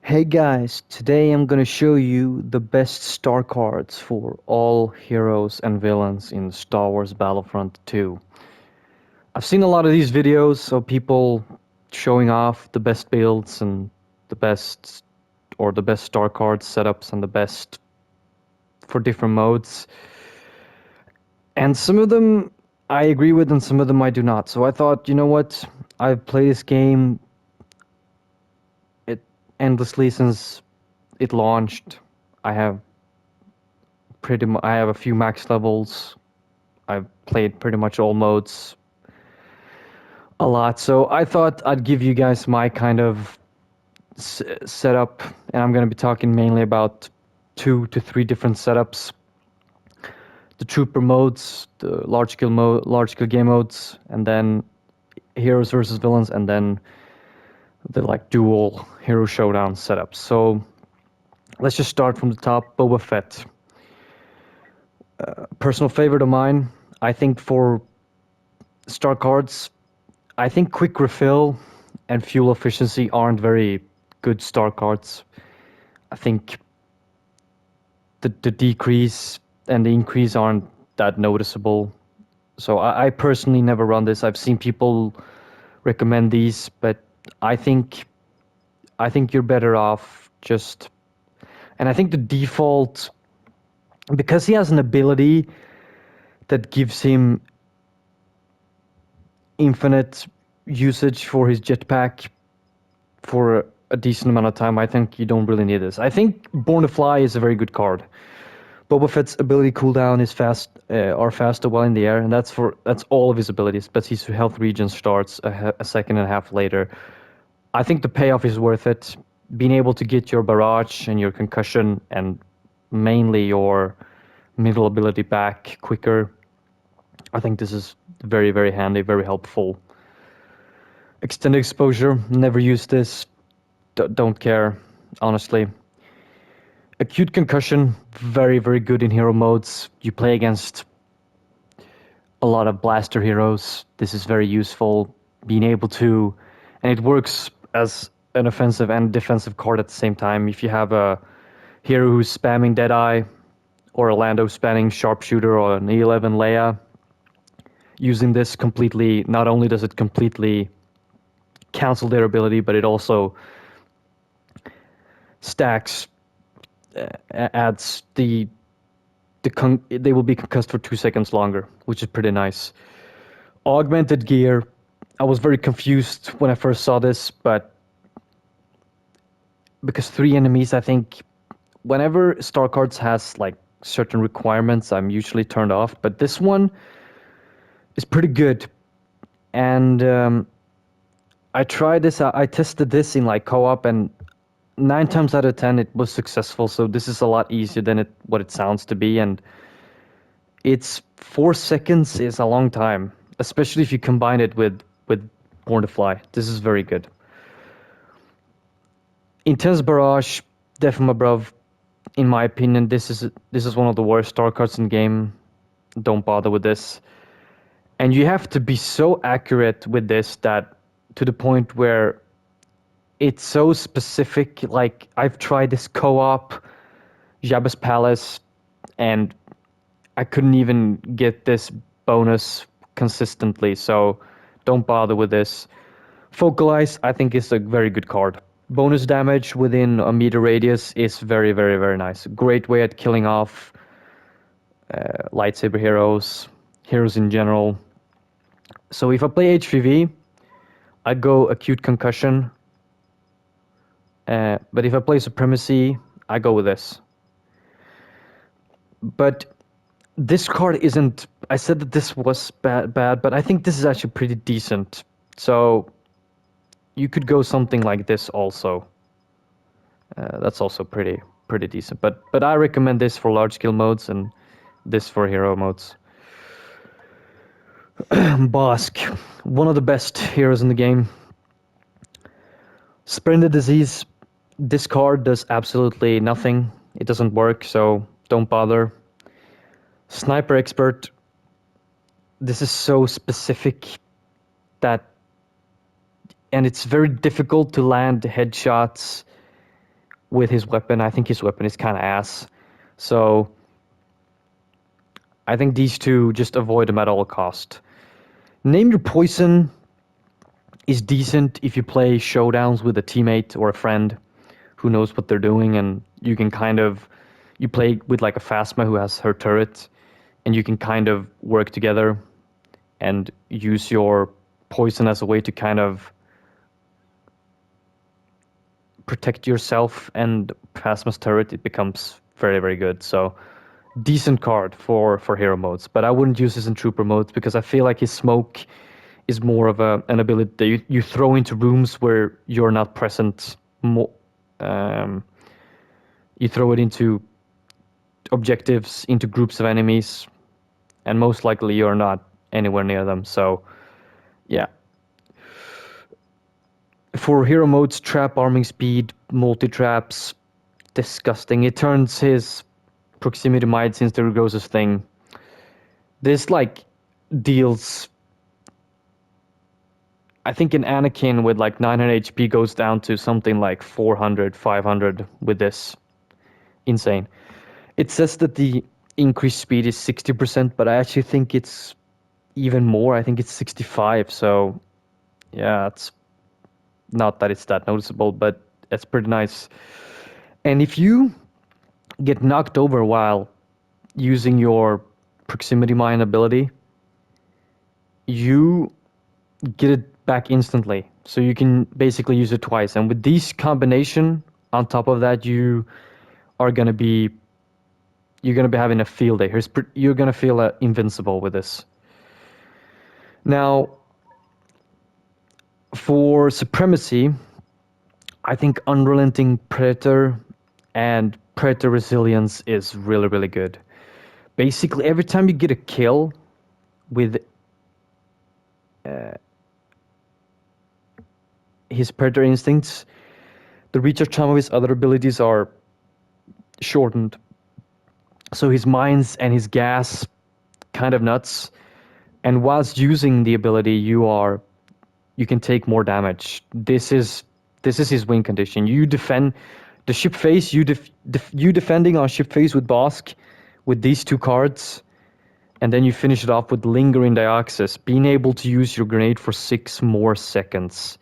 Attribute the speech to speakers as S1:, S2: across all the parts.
S1: Hey guys, today I'm gonna show you the best star cards for all heroes and villains in Star Wars Battlefront 2. I've seen a lot of these videos of people showing off the best builds and the best the best star card setups and the best for different modes. And some of them I agree with and some of them I do not. So I thought, you know what? I've played this game it endlessly since it launched. I have I have a few max levels. I've played pretty much all modes a lot, so I thought I'd give you guys my kind of setup, and I'm going to be talking mainly about 2 to 3 different setups: the trooper modes, the large scale game modes, and then heroes versus villains, and then the like dual hero showdown setups. So let's just start from the top. Boba Fett, personal favorite of mine. I think for star cards, I think quick refill and fuel efficiency aren't very good star cards. I think the decrease and the increase aren't that noticeable. So I personally never run this. I've seen people recommend these, but I think I think you're better off just. And I think the default, because he has an ability that gives him infinite usage for his jetpack for a decent amount of time, I think you don't really need this. I think Born to Fly is a very good card. Boba Fett's ability cooldown is are faster while in the air, and that's all of his abilities. But his health regen starts a second and a half later. I think the payoff is worth it. Being able to get your barrage and your concussion and mainly your middle ability back quicker. I think this is very, very handy, very helpful. Extended exposure, never use this. Don't care, honestly. Acute concussion, very, very good in hero modes. You play against a lot of blaster heroes. This is very useful. Being able to, and it works as an offensive and defensive card at the same time. If you have a hero who's spamming Deadeye, or a Lando spamming Sharpshooter, or an E11 Leia, using this completely, not only does it completely cancel their ability, but it also stacks, adds they will be concussed for 2 seconds longer, which is pretty nice. Augmented gear, I was very confused when I first saw this, but because 3 enemies, I think whenever star cards has like certain requirements, I'm usually turned off. But this one is pretty good, and I tried this. I tested this in like co-op, and 9 times out of 10 it was successful. So this is a lot easier than what it sounds to be, and it's 4 seconds is a long time, especially if you combine it with Born to Fly. This is very good. Intense Barrage, Defim Above, in my opinion, this is one of the worst star cards in the game. Don't bother with this. And you have to be so accurate with this that to the point where it's so specific. Like I've tried this co-op, Jabba's Palace, and I couldn't even get this bonus consistently. So don't bother with this. Focalize, I think, is a very good card. Bonus damage within a meter radius is very, very, very nice. Great way at killing off lightsaber heroes in general. So if I play HVV, I go acute concussion. But if I play supremacy, I go with this. But this card isn't. I said that this was bad, but I think this is actually pretty decent. So you could go something like this also. That's also pretty decent. But I recommend this for large scale modes and this for hero modes. Bosk, one of the best heroes in the game. Splendid Disease, this card does absolutely nothing. It doesn't work, so don't bother. Sniper Expert, this is so specific that, and it's very difficult to land headshots with his weapon. I think his weapon is kind of ass. So I think these two just avoid them at all cost. Name Your Poison is decent if you play showdowns with a teammate or a friend who knows what they're doing, and you can kind of you play with like a Phasma who has her turret, and you can kind of work together and use your poison as a way to kind of protect yourself and Phasma's turret. It becomes very, very good. So decent card for hero modes, but I wouldn't use this in trooper modes because I feel like his smoke is more of an ability that you throw into rooms where you're not present. Um, you throw it into objectives, into groups of enemies, and most likely you're not anywhere near them. So, yeah. For hero modes, trap arming speed, multi-traps, disgusting. It turns his proximity might since the Rugosa's thing. This, like, deals... I think an Anakin with like 900 HP goes down to something like 400, 500 with this. Insane. It says that the increased speed is 60%, but I actually think it's even more. I think it's 65. So, yeah, it's not that it's that noticeable, but it's pretty nice. And if you get knocked over while using your proximity mine ability, you get it back instantly. So you can basically use it twice. And with this combination, on top of that, are going to be you're going to be having a field day. You're going to feel invincible with this. Now, for Supremacy, I think Unrelenting Predator and Predator Resilience is really, really good. Basically, every time you get a kill with his Predator instincts, the recharge time of his other abilities are shortened. So his mines and his gas kind of nuts. And whilst using the ability, you can take more damage. This is his win condition. You defend the ship phase. You defending on ship phase with Bosk with these two cards, and then you finish it off with Lingering Dioxis, being able to use your grenade for 6 more seconds.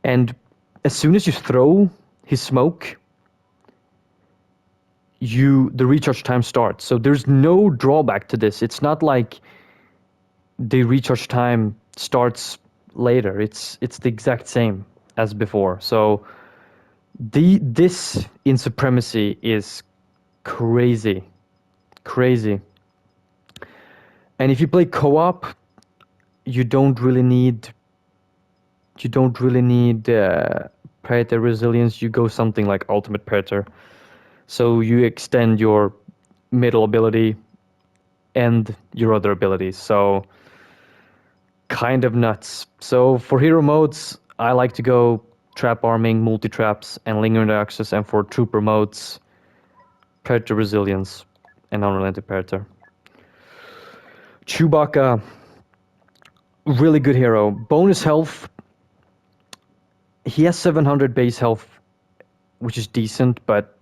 S1: And as soon as you throw his smoke, the recharge time starts. So there's no drawback to this. It's not like the recharge time starts later. It's the exact same as before. So this in Supremacy is crazy. And if you play co-op, you don't really need Predator Resilience. You go something like Ultimate Predator. So you extend your middle ability and your other abilities. So kind of nuts. So for hero modes, I like to go trap arming, multi-traps, and lingering access. And for trooper modes, Predator Resilience and Unrelenting Predator. Chewbacca, really good hero. Bonus health. He has 700 base health, which is decent, but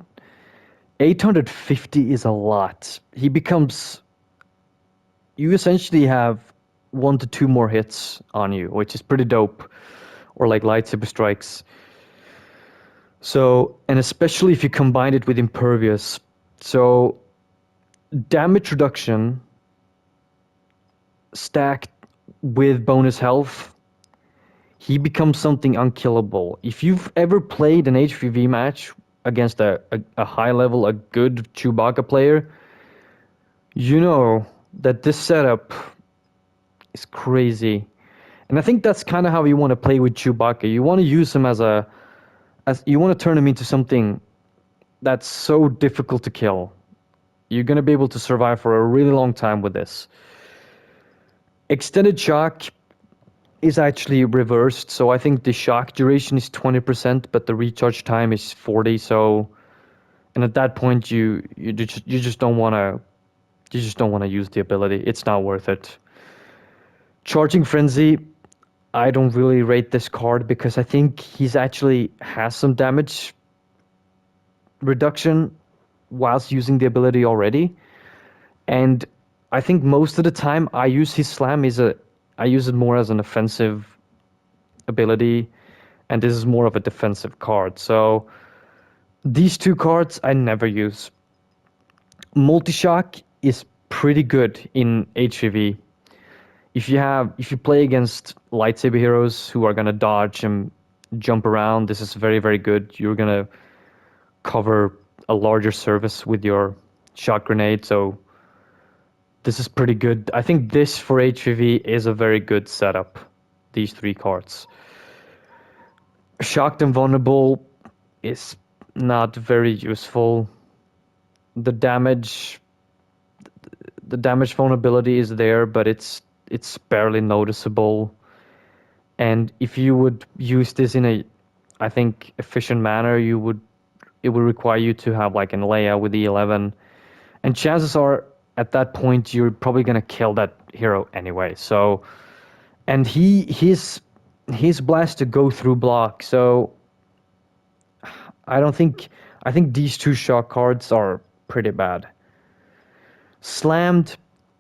S1: 850 is a lot. You essentially have 1 to 2 more hits on you, which is pretty dope, or like lightsaber strikes. So, and especially if you combine it with Impervious. So, damage reduction stacked with bonus health, he becomes something unkillable. If you've ever played an HVV match against a high level, a good Chewbacca player, you know that this setup is crazy. And I think that's kind of how you want to play with Chewbacca. You want to use him as you want to turn him into something that's so difficult to kill. You're going to be able to survive for a really long time with this. Extended shock is actually reversed. So I think the shock duration is 20%, but the recharge time is 40. So, and at that point, you just don't want to use the ability. It's not worth it. Charging Frenzy, I don't really rate this card because I think he's actually has some damage reduction whilst using the ability already. And I think most of the time I use his slam I use it more as an offensive ability, and this is more of a defensive card. So these two cards I never use. Multi-shock is pretty good in HVV. If you play against lightsaber heroes who are gonna dodge and jump around, this is very, very good. You're gonna cover a larger surface with your shock grenade, so this is pretty good. I think this for HVV is a very good setup. These three cards. Shocked and vulnerable is not very useful. The damage the damage vulnerability is there, but it's barely noticeable. And if you would use this in a, I think, efficient manner, it would require you to have like an Leia with the 11, and chances are at that point you're probably gonna kill that hero anyway. So, and he's blessed to go through block. So I don't think I think these two shock cards are pretty bad. Slammed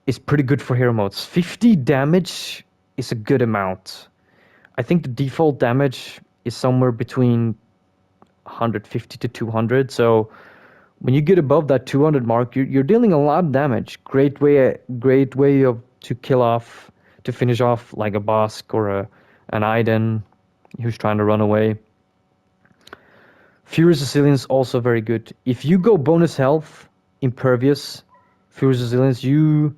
S1: is pretty good for hero modes. 50 damage is a good amount. I think the default damage is somewhere between 150 to 200. So when you get above that 200 mark, you're dealing a lot of damage. Great way of to kill off, to finish off like a Bosk or an Iden who's trying to run away. Furious Resilience also very good. If you go bonus health, Impervious, Furious Resilience, you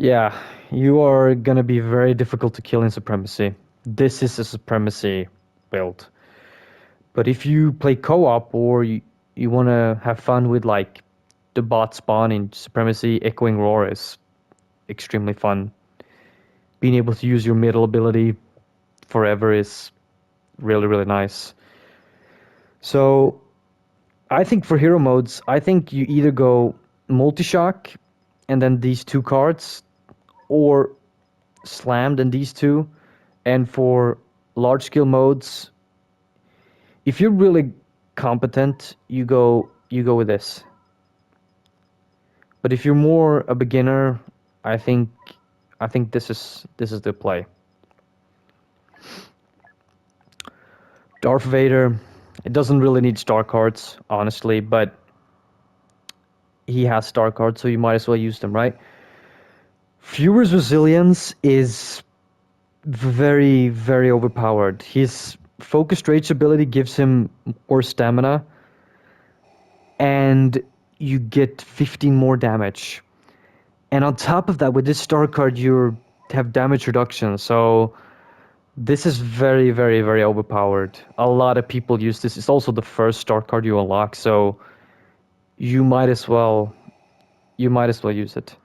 S1: are gonna be very difficult to kill in Supremacy. This is a Supremacy build. But if you play co-op or you want to have fun with like the bot spawn in Supremacy, Echoing Roar is extremely fun. Being able to use your middle ability forever is really, really nice. So I think for hero modes, I think you either go multi-shock and then these two cards, or slammed and these two. And for large skill modes, if you're really competent, you go with this. But if you're more a beginner, I think this is the play. Darth Vader, it doesn't really need star cards, honestly, but he has star cards, so you might as well use them, right? Furious Resilience is very, very overpowered. His focused rage ability gives him more stamina, and you get 15 more damage. And on top of that, with this star card, you have damage reduction. So this is very, very, very overpowered. A lot of people use this. It's also the first star card you unlock, so you might as well use it.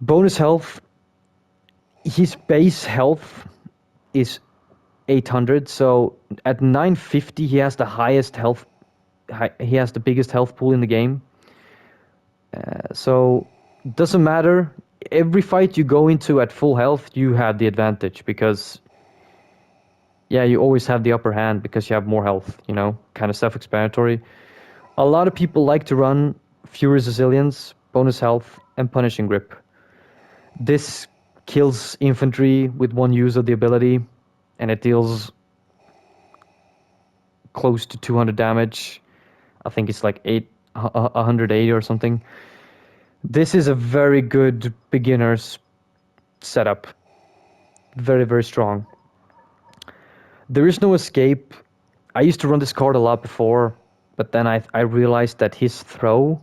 S1: Bonus health. His base health is 800, so at 950 he has the highest health. He has the biggest health pool in the game. So doesn't matter. Every fight you go into at full health, you have the advantage because, yeah, you always have the upper hand because you have more health. Kind of self-explanatory. A lot of people like to run Furious Resilience, bonus health, and Punishing Grip. This kills infantry with one use of the ability, and it deals close to 200 damage. I think it's like 180 or something. This is a very good beginner's setup. Very, very strong. There is no escape. I used to run this card a lot before, but then I realized that his throw,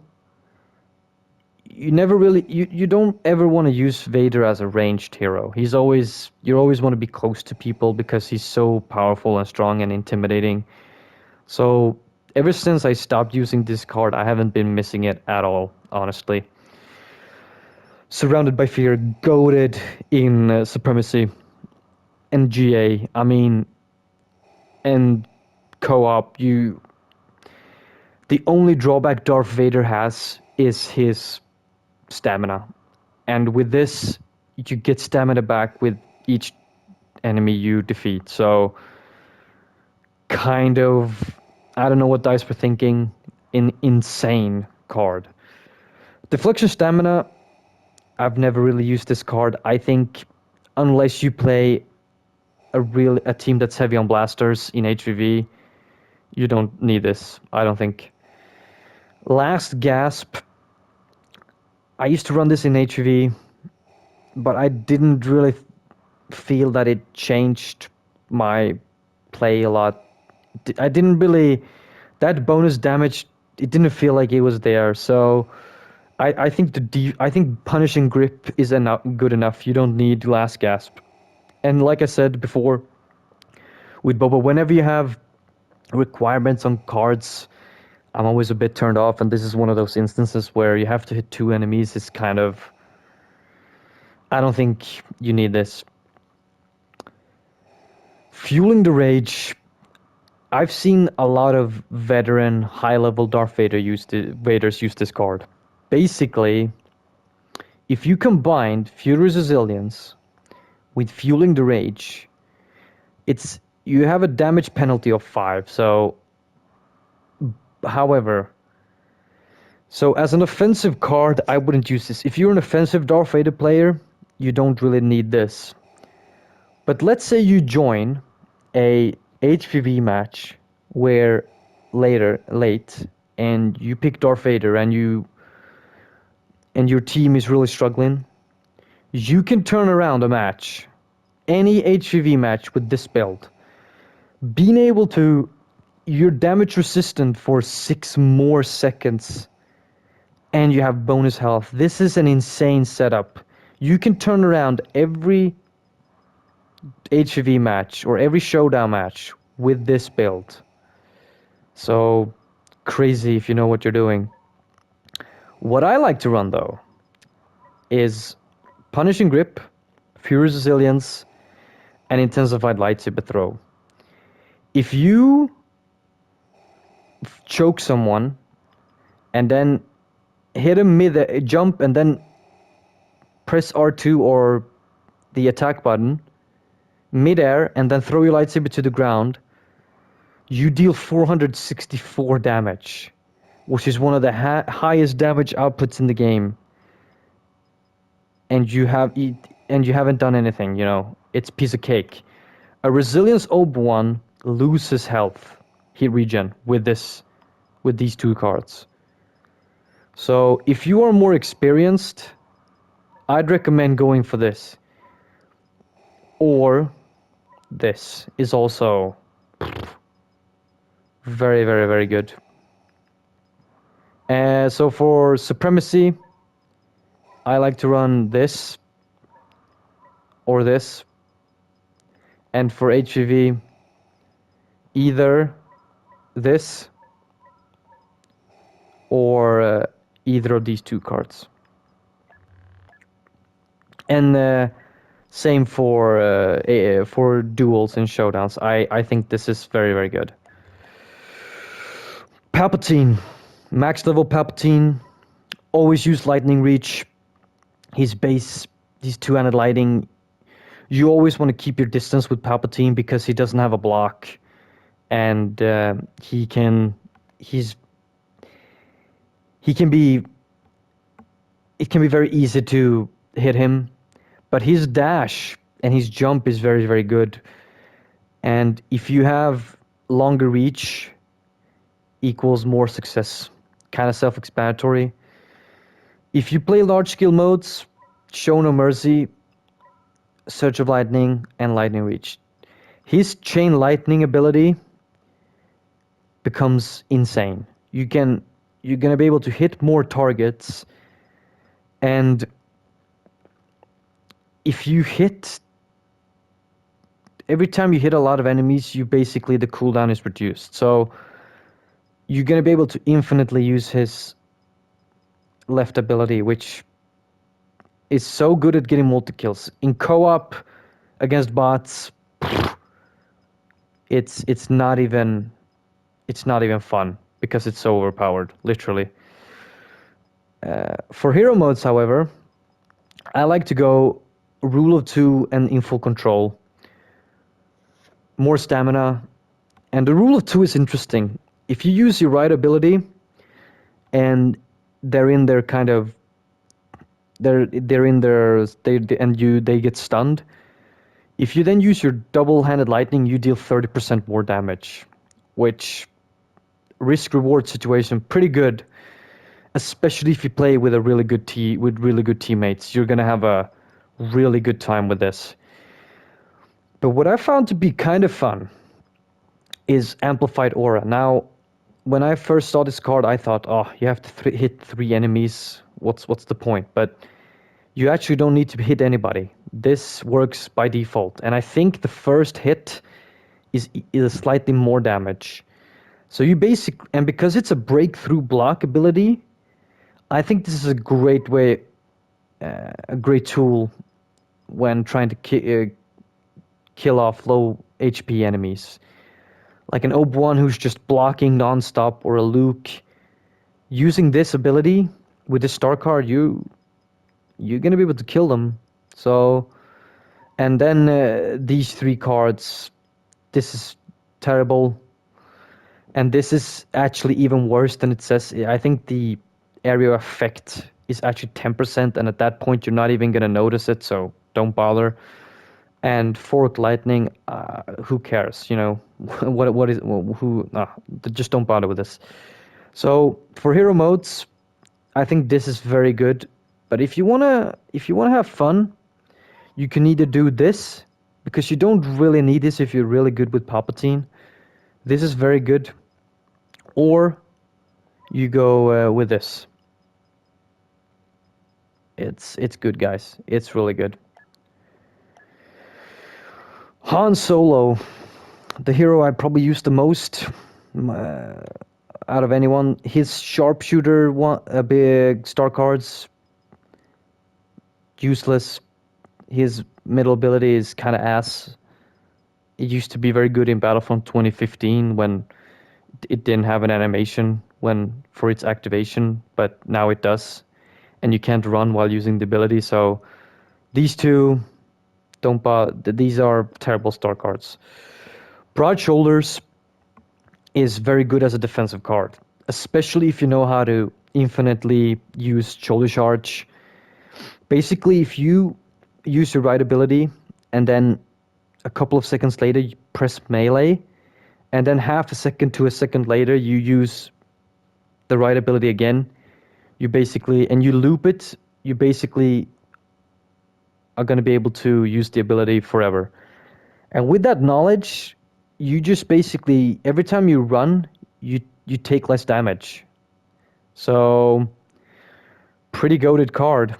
S1: you don't ever want to use Vader as a ranged hero. You always want to be close to people because he's so powerful and strong and intimidating. So ever since I stopped using this card, I haven't been missing it at all, honestly. Surrounded by Fear, goated in Supremacy and GA. I mean, and co-op, the only drawback Darth Vader has is his stamina. And with this, you get stamina back with each enemy you defeat. So kind of I don't know what dice were thinking. An insane card. Deflection Stamina, I've never really used this card. I think unless you play a team that's heavy on blasters in HVV, you don't need this, I don't think. Last Gasp, I used to run this in HVV, but I didn't really feel that it changed my play a lot. I didn't really, that bonus damage, it didn't feel like it was there. So I think I think punishing grip is good enough. You don't need last gasp. And like I said before, with Boba, whenever you have requirements on cards, I'm always a bit turned off. And this is one of those instances where you have to hit 2 enemies. It's kind of, I don't think you need this. Fueling the Rage, I've seen a lot of veteran, high-level Darth Vader Vaders use this card. Basically, if you combine Fury's Resilience with Fueling the Rage, you have a damage penalty of 5. So, however, as an offensive card, I wouldn't use this. If you're an offensive Darth Vader player, you don't really need this. But let's say you join a HVV match where late, and you pick Darth Vader and your team is really struggling, you can turn around a match, any HVV match with this build, being able to, you're damage resistant for 6 more seconds, and you have bonus health. This is an insane setup. You can turn around every HVV match or every showdown match with this build. So crazy if you know what you're doing. What I like to run though is Punishing Grip, Furious Resilience, and Intensified Lightsaber Throw. If you choke someone and then hit him jump and then press R2 or the attack button mid-air and then throw your lightsaber to the ground, you deal 464 damage, which is one of the highest damage outputs in the game. And you haven't done anything, it's a piece of cake. A Resilience Obi-Wan loses health, hit regen, with these 2 cards. So if you are more experienced, I'd recommend going for this. Or this is also very, very, very good. So for Supremacy, I like to run this or this. And for HVV, either this or either of these 2 cards. And same for duels and showdowns. I think this is very, very good. Palpatine, max level Palpatine, always use Lightning Reach. His 2-handed lighting. You always want to keep your distance with Palpatine because he doesn't have a block, and he can be. It can be very easy to hit him, but his dash and his jump is very, very good. And if you have longer reach, equals more success. Kind of self-explanatory. If you play large skill modes, Show No Mercy, Surge of Lightning, and Lightning Reach. His Chain Lightning ability becomes insane. You're gonna be able to hit more targets, and if you hit, every time you hit a lot of enemies, the cooldown is reduced. So you're gonna be able to infinitely use his left ability, which is so good at getting multi-kills. In co-op against bots, it's not even fun because it's so overpowered, literally. For hero modes, however, I like to go Rule of 2 and in full control. More stamina. And the Rule of 2 is interesting. if you use your right ability and they're in their kind of they're in their they get stunned. If you then use your double-handed lightning, you deal 30% more damage, which risk reward situation pretty good, especially if you play with a really good teammates. You're gonna have a really good time with this. But what I found to be kind of fun is amplified aura. Now, when I first saw this card, I thought, oh, you have to hit 3 enemies. What's the point? But you actually don't need to hit anybody. This works by default, and I think the first hit is slightly more damage. So you and because it's a breakthrough block ability, I think this is a great a great tool when trying to kill off low HP enemies. Like an Obi-Wan who's just blocking nonstop, or a Luke. Using this ability with this star card, you're gonna be able to kill them. So, and then these 3 cards, this is terrible, and this is actually even worse than it says. I think the area effect is actually 10%, and at that point you're not even gonna notice it. So don't bother. And fork lightning, who cares? You know, what is who? Just don't bother with this. So for hero modes, I think this is very good. But if you wanna have fun, you can either do this, because you don't really need this if you're really good with Palpatine. This is very good. Or you go with this. It's good, guys. It's really good. Han Solo, the hero I probably use the most out of anyone. His sharpshooter, big star cards, useless. His middle ability is kind of ass. It used to be very good in Battlefront 2015 when it didn't have an animation for its activation, but now it does, and you can't run while using the ability. So these two don't bother. These are terrible star cards. Broad Shoulders is very good as a defensive card, especially if you know how to infinitely use shoulder charge. Basically, if you use your right ability and then a couple of seconds later you press melee, and then half a second to a second later you use the right ability again, and you loop it, you basically are going to be able to use the ability forever. And with that knowledge, you just basically, every time you run, you take less damage. So, pretty goated card.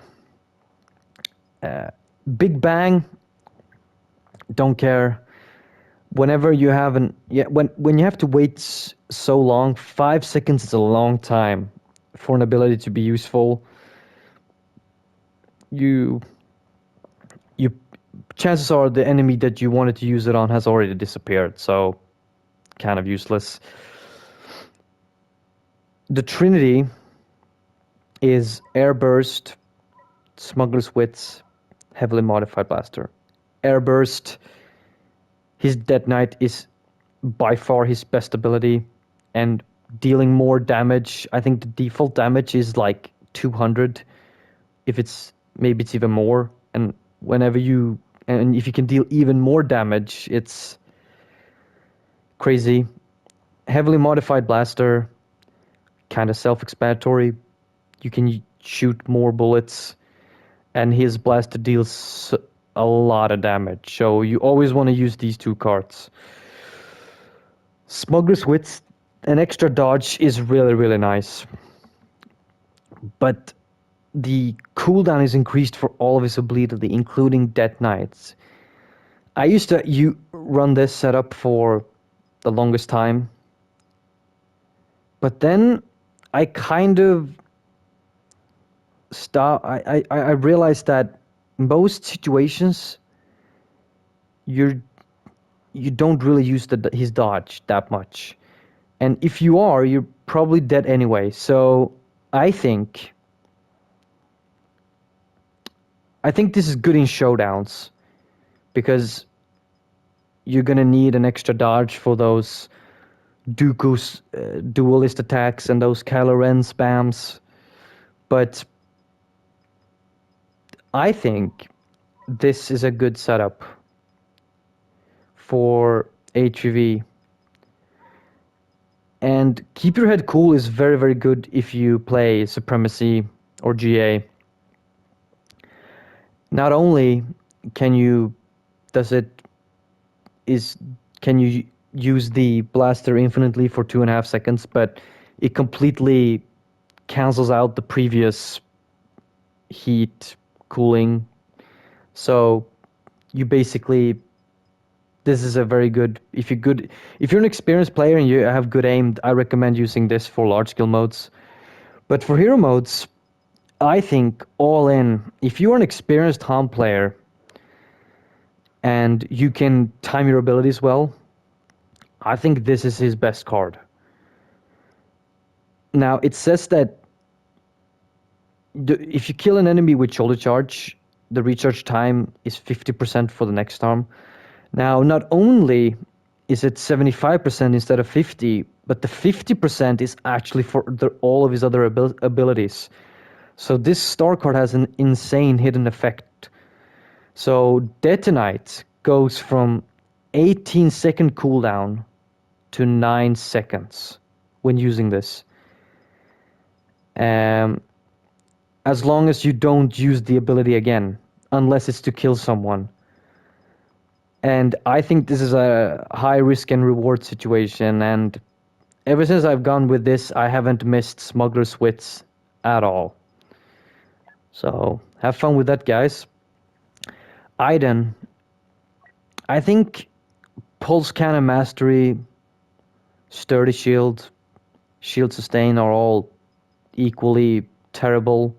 S1: Big Bang, don't care. Whenever you have when you have to wait so long, 5 seconds is a long time for an ability to be useful. You chances are the enemy that you wanted to use it on has already disappeared, so kind of useless. The Trinity is Airburst, Smuggler's Wits, Heavily Modified Blaster. Airburst, his Dead Knight is by far his best ability, and dealing more damage. I think the default damage is like 200. Maybe it's even more. And if you can deal even more damage, it's crazy. Heavily Modified Blaster, kind of self-explanatory. You can shoot more bullets, and his blaster deals a lot of damage. So you always want to use these 2 cards. Smuggler's Wits, an extra dodge is really, really nice. But the cooldown is increased for all of his ability, including Dead Knights. I used to run this setup for the longest time. But then I kind of I realized that in most situations you don't really use his dodge that much, and if you are, you're probably dead anyway. So I think this is good in showdowns, because you're gonna need an extra dodge for those Dooku's duelist attacks and those Kylo Ren spams. But I think this is a good setup for HEV. And keep your head cool is very, very good if you play Supremacy or GA. Not only can you does it is can you use the blaster infinitely for 2.5 seconds, but it completely cancels out the previous heat cooling. So you basically this is a very good if you're an experienced player and you have good aim, I recommend using this for large skill modes. But for hero modes, I think all in, if you're an experienced Han player and you can time your abilities well, I think this is his best card. Now, it says that if you kill an enemy with shoulder charge, the recharge time is 50% for the next arm. Now, not only is it 75% instead of 50, but the 50% is actually for all of his other abilities. So this star card has an insane hidden effect. So Detonite goes from 18-second cooldown to 9 seconds when using this. As long as you don't use the ability again, unless it's to kill someone. And I think this is a high risk and reward situation, and ever since I've gone with this, I haven't missed Smuggler's Wits at all. So have fun with that, guys. Iden, I think Pulse Cannon Mastery, Sturdy Shield, Shield Sustain are all equally terrible.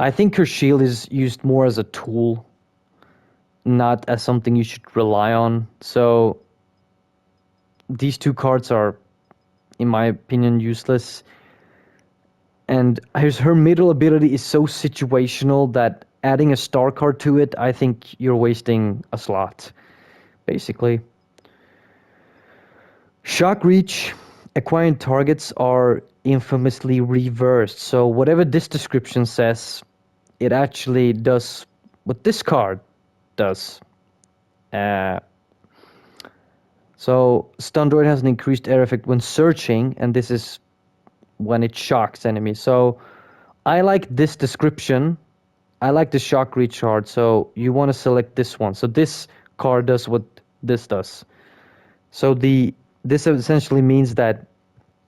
S1: I think her shield is used more as a tool, not as something you should rely on. So these two cards are, in my opinion, useless. And her middle ability is so situational that adding a star card to it, I think you're wasting a slot, basically. Shock Reach, acquiring targets are infamously reversed. So whatever this description says, it actually does what this card does. So Stun Droid has an increased air effect when searching, and this is when it shocks enemies. So I like this description. I like the Shock Reach card, so you want to select this one. So this card does what this does. So this essentially means that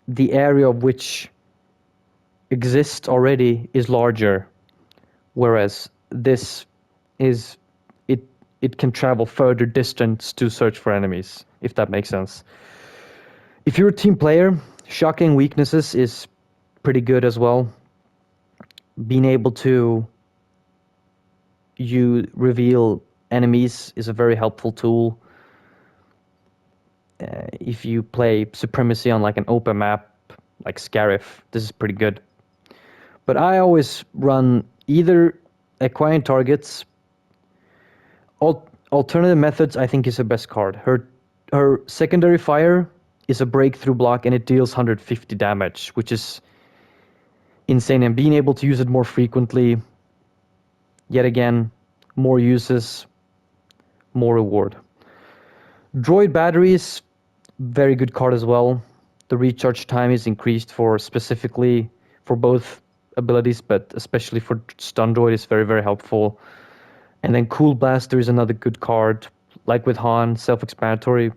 S1: the area of which exists already is larger, whereas this is it can travel further distance to search for enemies, if that makes sense. If you're a team player, shocking weaknesses is pretty good as well. Being able to reveal enemies is a very helpful tool. If you play Supremacy on like an open map, like Scarif, this is pretty good. But I always run either acquiring targets. Alternative methods, I think, is the best card. Her secondary fire is a breakthrough block and it deals 150 damage, which is insane. And being able to use it more frequently, yet again, more uses, more reward. Droid batteries, very good card as well. The recharge time is increased specifically for both abilities, but especially for Stun Droid is very, very helpful. And then Cool Blaster is another good card. Like with Han, self-explanatory.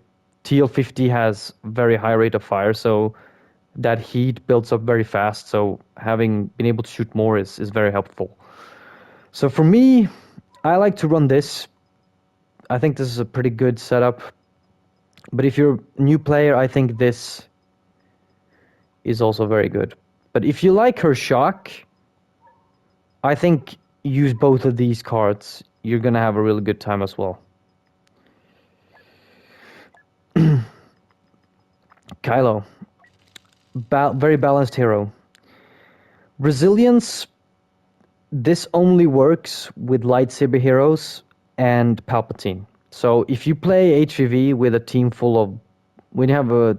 S1: TL50 has very high rate of fire, so that heat builds up very fast. So having been able to shoot more is very helpful. So for me, I like to run this. I think this is a pretty good setup. But if you're a new player, I think this is also very good. But if you like her shock, I think use both of these cards. You're going to have a really good time as well. Kylo. Very balanced hero. Resilience. This only works with lightsaber heroes and Palpatine. So if you play HVV with a team full of when you have a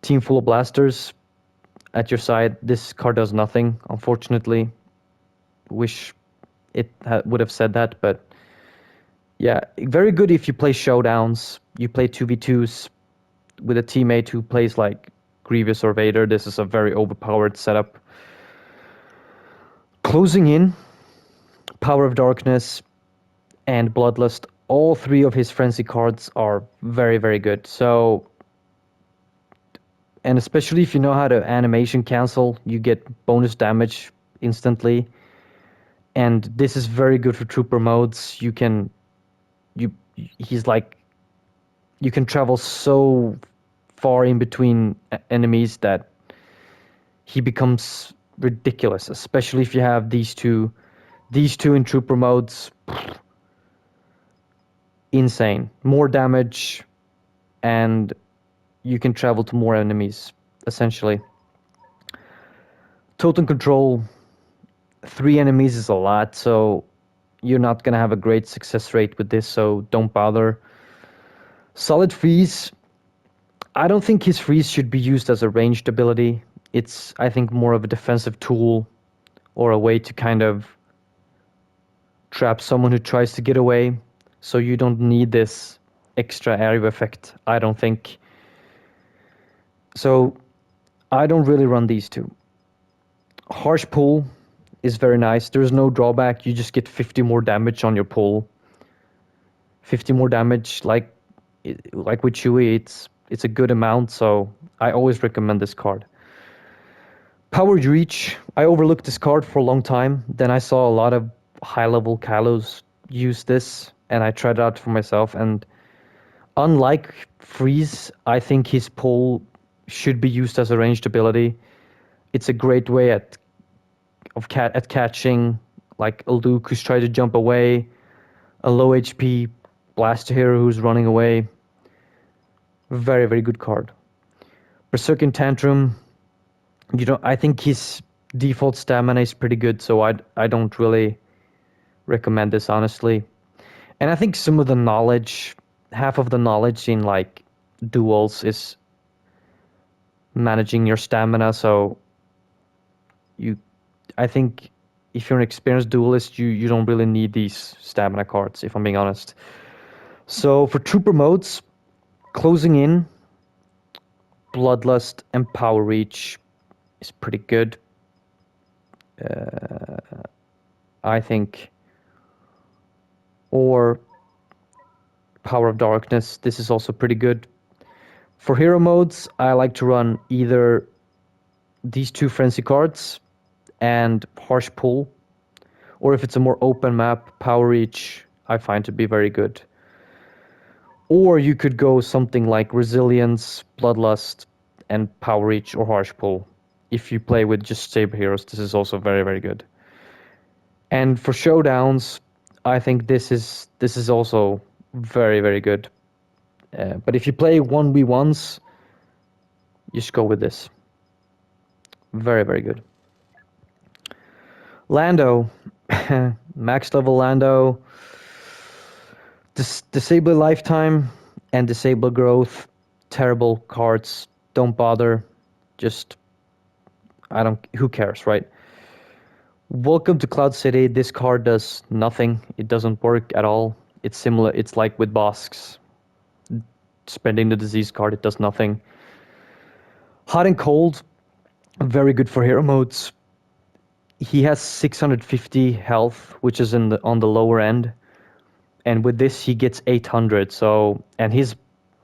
S1: team full of blasters at your side, this card does nothing, unfortunately. Wish it would have said that, but yeah, very good if you play showdowns, you play 2v2s with a teammate who plays like Grievous or Vader. This is a very overpowered setup. Closing in, Power of Darkness, and Bloodlust, all three of his Frenzy cards are very, very good. So, and especially if you know how to animation cancel, you get bonus damage instantly. And this is very good for trooper modes. You, he's like, you can travel so far in between enemies that he becomes ridiculous, especially if you have these two. These two in trooper modes, insane. More damage, and you can travel to more enemies, essentially. Totem control, 3 enemies is a lot, so you're not going to have a great success rate with this, so don't bother. Solid freeze, I don't think his freeze should be used as a ranged ability. It's, I think, more of a defensive tool or a way to kind of trap someone who tries to get away, so you don't need this extra area effect, I don't think. So I don't really run these two. Harsh pull is very nice. There's no drawback. You just get 50 more damage on your pull. 50 more damage, like with Chewie, it's a good amount. So I always recommend this card. Powered Reach. I overlooked this card for a long time. Then I saw a lot of high-level Kalos use this, and I tried it out for myself. And unlike Freeze, I think his pull should be used as a ranged ability. It's a great way at catching like a Luke who's trying to jump away, a low HP blaster hero who's running away. Very, very good card. Berserking Tantrum, I think his default stamina is pretty good, so I don't really recommend this, honestly. And I think some of the knowledge, half of the knowledge in like duels is managing your stamina, so I think if you're an experienced duelist, you don't really need these stamina cards, if I'm being honest. So for trooper modes, closing in, Bloodlust, and Power Reach is pretty good. I think. Or Power of Darkness, this is also pretty good. For hero modes, I like to run either these two Frenzy cards and Harsh Pull, or if it's a more open map, Power Reach I find to be very good. Or you could go something like Resilience, Bloodlust, and Power Reach or Harsh Pull. If you play with just Saber heroes, this is also very, very good. And for showdowns, I think this is also very, very good. But if you play 1v1s, you just go with this. Very, very good. Lando, max level Lando, disable lifetime and disable growth, terrible cards. Don't bother. Just, who cares, right? Welcome to Cloud City. This card does nothing. It doesn't work at all. It's similar. It's like with Bosks. Spending the disease card, it does nothing. Hot and Cold, very good for hero modes. He has 650 health, which is on the lower end. And with this, he gets 800. So, and his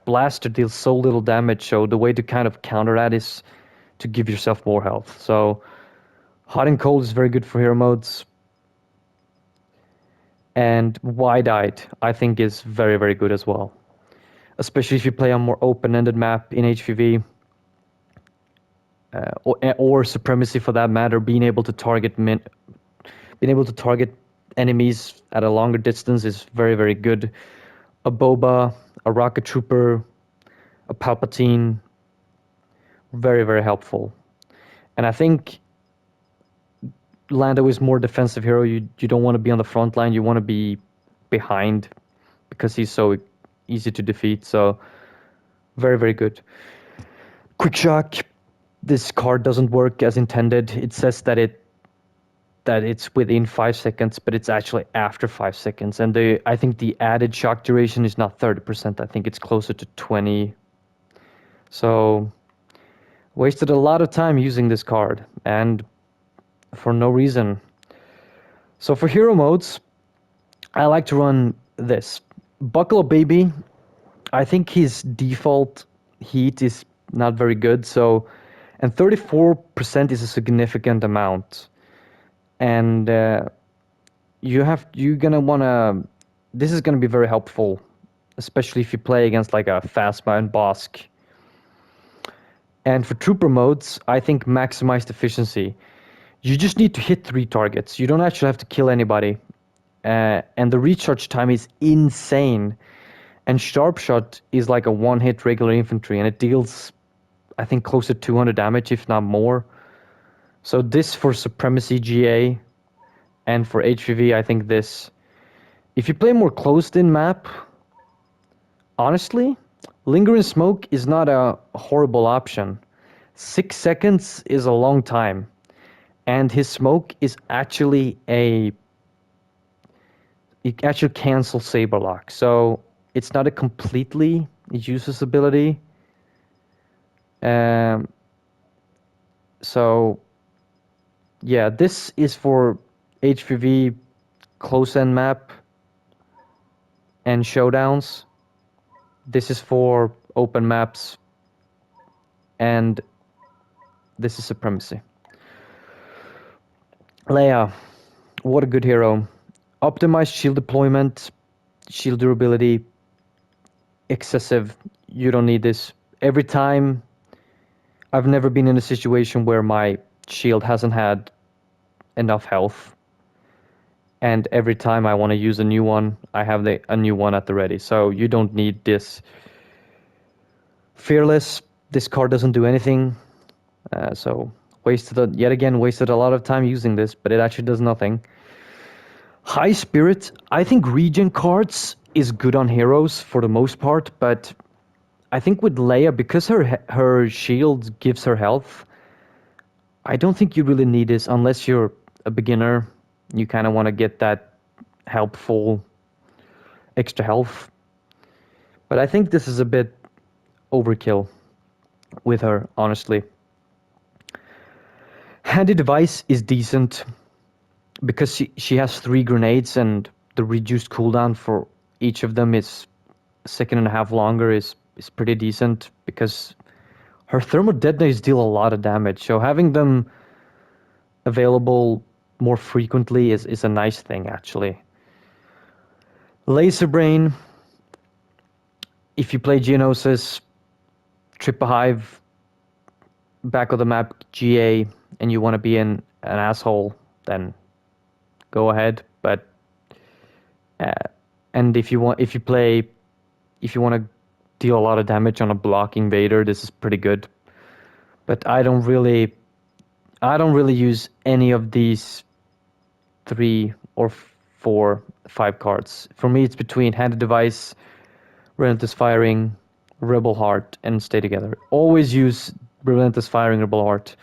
S1: blaster deals so little damage. So the way to kind of counter that is to give yourself more health. So Hot and Cold is very good for hero modes. And Wide-Eyed, I think, is very, very good as well. Especially if you play a more open-ended map in HVV. Or Supremacy for that matter, being able to target enemies at a longer distance is very, very good. A Boba, a Rocket Trooper, a Palpatine, very, very helpful. And I think Lando is more defensive hero. You don't want to be on the front line. You want to be behind because he's so easy to defeat. So Very, very good. Quick shock. This card doesn't work as intended. It says that it's within 5 seconds, but it's actually after 5 seconds. And I think the added shock duration is not 30%. I think it's closer to 20. So wasted a lot of time using this card, and for no reason. So for hero modes, I like to run this. Buckle Up Baby, I think his default heat is not very good, so and 34% is a significant amount. And you're gonna wanna this is gonna be very helpful, especially if you play against like a fast mount Bosk. And for trooper modes, I think maximized efficiency. You just need to hit 3 targets. You don't actually have to kill anybody. And the recharge time is insane. And Sharp Shot is like a one-hit regular infantry, and it deals, I think, close to 200 damage, if not more. So this for Supremacy GA, and for HVV, I think this. If you play more closed-in map, honestly, Lingering Smoke is not a horrible option. 6 seconds is a long time. And his smoke is actually it actually cancels Saber Lock. So it's not a completely useless ability. So yeah, this is for HVV close end map and showdowns. This is for open maps, and this is Supremacy. Leia, what a good hero. Optimized shield deployment, shield durability, excessive. You don't need this. Every time, I've never been in a situation where my shield hasn't had enough health. And every time I want to use a new one, I have a new one at the ready. So you don't need this. Fearless, this card doesn't do anything. So yet again, wasted a lot of time using this, but it actually does nothing. High Spirit, I think regen cards is good on heroes for the most part, but I think with Leia, because her shield gives her health, I don't think you really need this unless you're a beginner. You kind of want to get that helpful extra health. But I think this is a bit overkill with her, honestly. Handy Device is decent because she has 3 grenades, and the reduced cooldown for each of them is a second and a half longer is pretty decent because her thermal detonators deal a lot of damage. So having them available more frequently is a nice thing, actually. Laser Brain, if you play Geonosis, Trip a Hive, back of the map GA, and you want to be an asshole, then go ahead. But and if you want to deal a lot of damage on a blocking Vader, this is pretty good. But I don't really use any of these 3 or 4, 5 cards. For me, it's between Handy Device, Relentless Firing, Rebel Heart, and Stay Together. Always use Relentless Firing, Rebel Heart.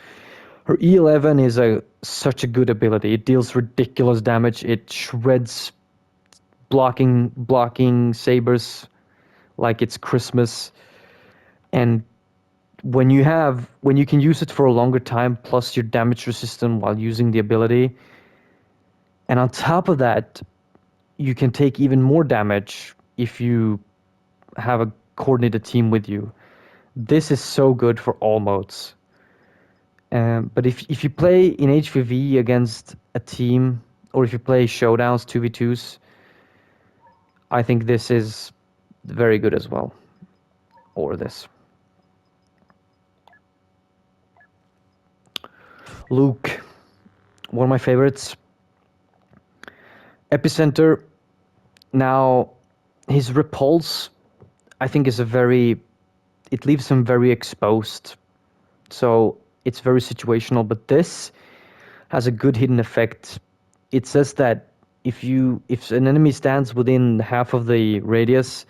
S1: Her E11 is such a good ability. It deals ridiculous damage. It shreds blocking sabers like it's Christmas. And when you can use it for a longer time, plus your damage resistance while using the ability, and on top of that, you can take even more damage if you have a coordinated team with you. This is so good for all modes. But if you play in HVV against a team, or if you play showdowns 2v2s, I think this is very good as well. Or this. Luke, one of my favorites. Epicenter. Now, his repulse, I think, it leaves him very exposed. So it's very situational, but this has a good hidden effect. It says that if an enemy stands within half of the radius,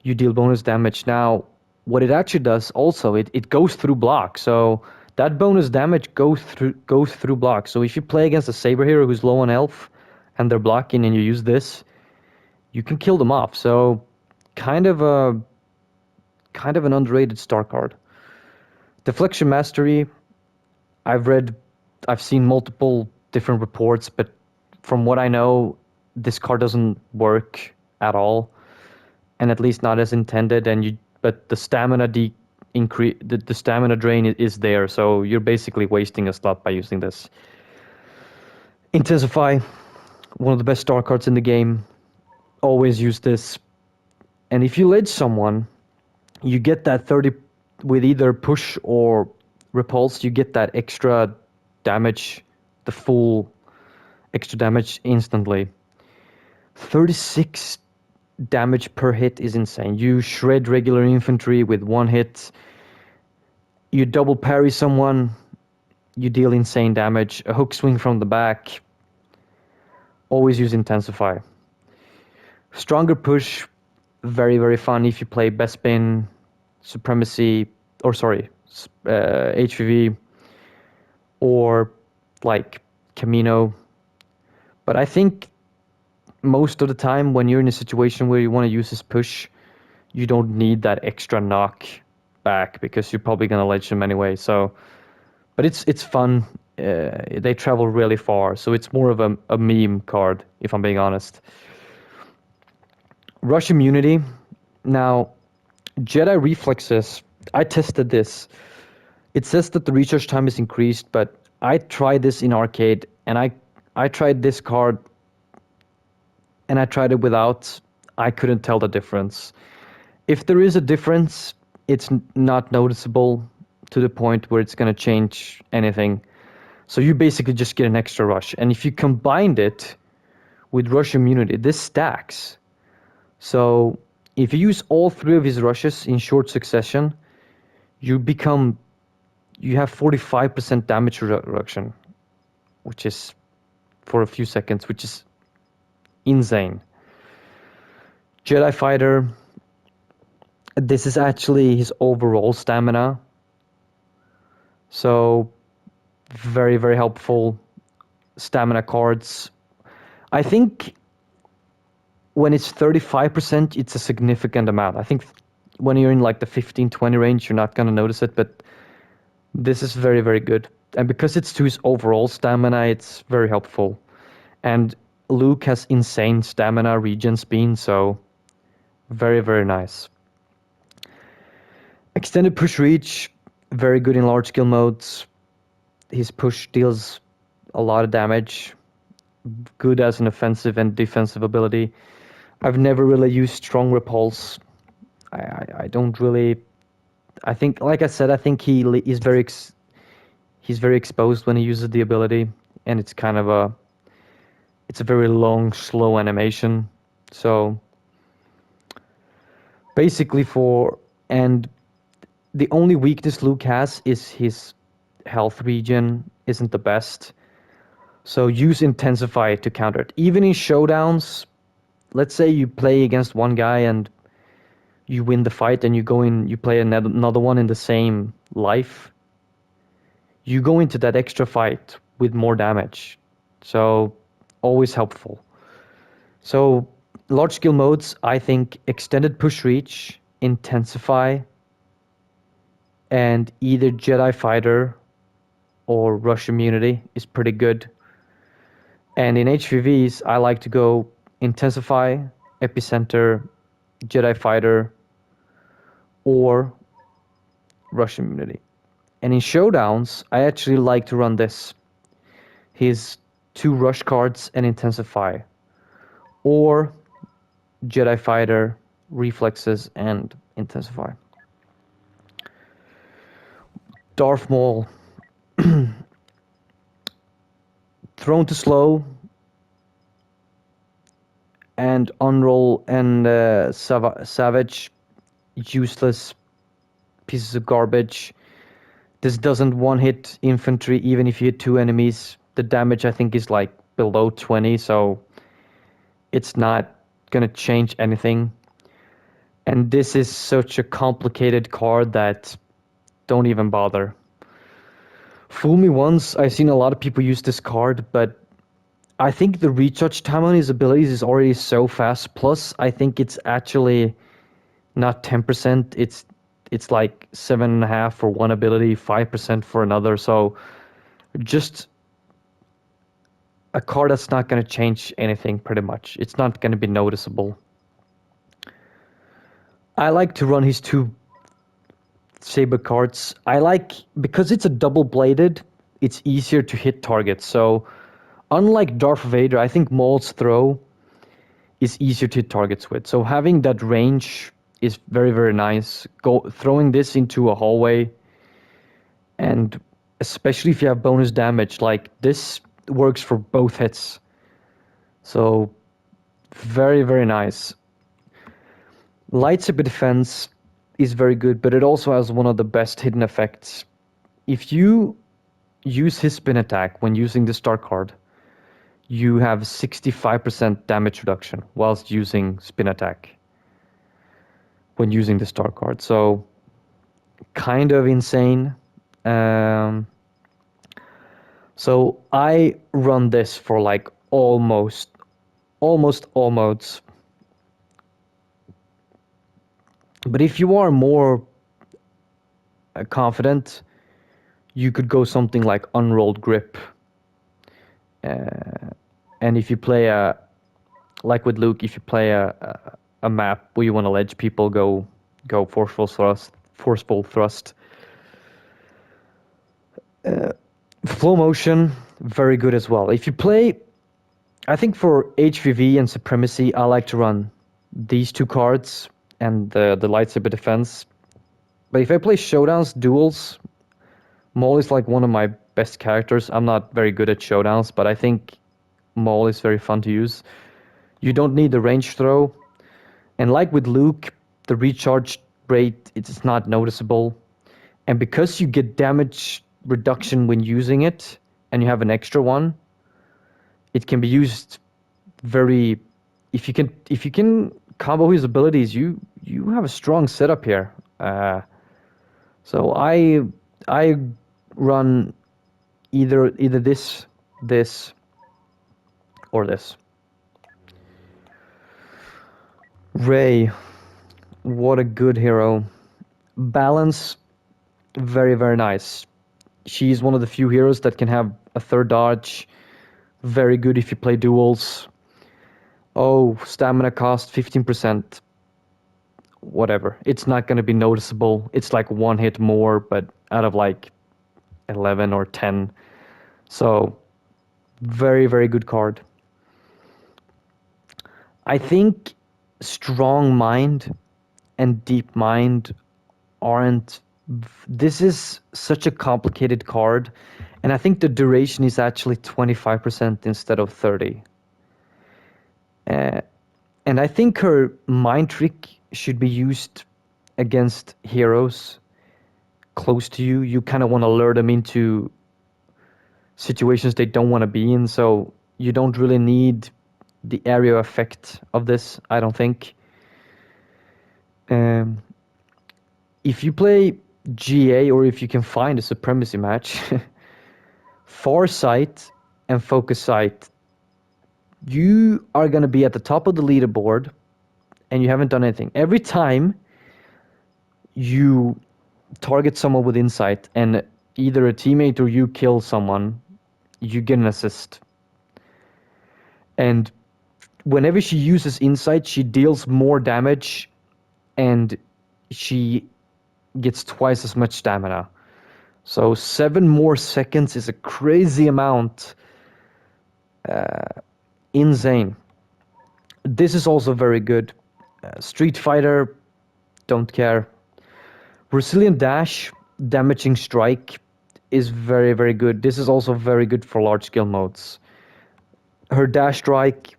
S1: you deal bonus damage. Now, what it actually does also, it goes through block. So that bonus damage goes through block. So if you play against a saber hero who's low on health and they're blocking and you use this, you can kill them off. So kind of a kind of an underrated star card. Deflection Mastery, I've read, I've seen multiple different reports, but from what I know, this card doesn't work at all, and at least not as intended. But the stamina the stamina drain is there, so you're basically wasting a slot by using this. Intensify, one of the best star cards in the game. Always use this, and if you ledge someone, you get that 30 with either push or repulse. You get that extra damage, the full extra damage instantly. 36 damage per hit is insane. You shred regular infantry with one hit. You double parry someone, you deal insane damage. A hook swing from the back. Always use Intensify. Stronger push, very, very fun if you play Bespin, Supremacy, or sorry, HVV, or like Camino. But I think most of the time when you're in a situation where you want to use this push, you don't need that extra knock back because you're probably going to ledge them anyway. So, but it's fun. They travel really far, so it's more of a meme card, if I'm being honest. Rush Immunity. Now, Jedi Reflexes, I tested this. It says that the recharge time is increased, but I tried this in arcade, and I tried this card, and I tried it without. I couldn't tell the difference. If there is a difference, it's not noticeable to the point where it's going to change anything. So you basically just get an extra rush. And if you combined it with Rush Immunity, this stacks. So if you use all three of his rushes in short succession, you have 45% damage reduction, which is for a few seconds, which is insane. Jedi Fighter, this is actually his overall stamina. So very, very helpful stamina cards. I think when it's 35%, it's a significant amount. I think when you're in like the 15-20 range, you're not going to notice it, but this is very, very good. And because it's to his overall stamina, it's very helpful. And Luke has insane stamina, regen speed, so very, very nice. Extended push reach, very good in large skill modes. His push deals a lot of damage. Good as an offensive and defensive ability. I've never really used strong repulse. I don't really. I think, like I said, I think he's very exposed when he uses the ability, and it's kind of it's a very long, slow animation. So basically, and the only weakness Luke has is his health regen isn't the best. So use Intensify to counter it. Even in showdowns, let's say you play against one guy and you win the fight and you play another one in the same life, you go into that extra fight with more damage. So always helpful. So large skill modes, I think extended push reach, Intensify, and either Jedi Fighter or Rush Immunity is pretty good. And in HVVs, I like to go Intensify, Epicenter, Jedi Fighter, or Rush Immunity. And in showdowns, I actually like to run this. His 2 rush cards and Intensify. Or Jedi Fighter, Reflexes, and Intensify. Darth Maul. Thrown to slow and unroll and savage, useless pieces of garbage. This doesn't one-hit infantry even if you hit 2 enemies. The damage, I think, is like below 20, so it's not going to change anything. And this is such a complicated card that don't even bother. Fool me once, I've seen a lot of people use this card, but I think the recharge time on his abilities is already so fast. Plus, I think it's actually not 10%. It's like 7.5 for one ability, 5% for another. So just a card that's not going to change anything pretty much. It's not going to be noticeable. I like to run his two saber cards. I like because it's a double bladed. It's easier to hit targets. So unlike Darth Vader, I think Maul's throw is easier to hit targets with. So having that range is very, very nice. Throwing this into a hallway, and especially if you have bonus damage, like this works for both hits. So very, very nice. Lightsaber defense is very good, but it also has one of the best hidden effects. If you use his spin attack when using the star card, you have 65% damage reduction whilst using spin attack when using the star card. So kind of insane. Um, so I run this for like almost all modes. But if you are more confident, you could go something like unrolled grip. And if you play like with Luke, if you play a map where you want to ledge people, go forceful thrust. Flow motion, very good as well. If you play, I think for HVV and Supremacy, I like to run these two cards and the lightsaber defense. But if I play showdowns, duels, Maul is like one of my best characters. I'm not very good at showdowns, but I think Maul is very fun to use. You don't need the range throw. And like with Luke, the recharge rate, it's not noticeable. And because you get damage reduction when using it, and you have an extra one, it can be used very. If you can combo his abilities, you have a strong setup here. So I run either this, or this. Ray, what a good hero. Balance, very, very nice. She's one of the few heroes that can have a third dodge. Very good if you play duels. Oh, stamina cost 15%. Whatever. It's not going to be noticeable. It's like one hit more, but out of like 11 or 10. So, very, very good card. I think Strong Mind and Deep Mind aren't. This is such a complicated card, and I think the duration is actually 25% instead of 30. And I think her mind trick should be used against heroes close to you. You kind of want to lure them into situations they don't want to be in, so you don't really need the area effect of this, I don't think. Um, if you play GA, or if you can find a Supremacy match, Farsight and Focus Sight, you are going to be at the top of the leaderboard and you haven't done anything. Every time you target someone with Insight and either a teammate or you kill someone, you get an assist. And whenever she uses Insight, she deals more damage and she gets twice as much stamina. So 7 more seconds is a crazy amount. Insane. This is also very good. Street Fighter, don't care. Resilient Dash, Damaging Strike is very, very good. This is also very good for large scale modes. Her Dash Strike,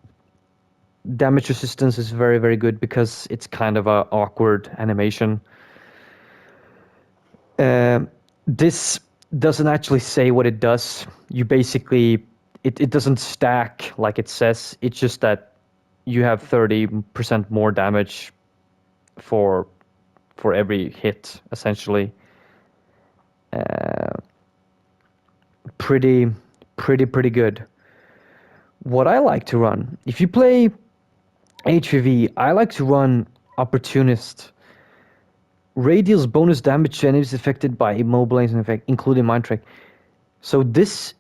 S1: damage resistance is very, very good because it's kind of a awkward animation. This doesn't actually say what it does. You basically, it doesn't stack like it says. It's just that you have 30% more damage for every hit, essentially. Uh, pretty, pretty good. What I like to run, if you play HVV, I like to run Opportunist. Ray deals bonus damage to enemies affected by immobilizing effect, including Mind Trick. So this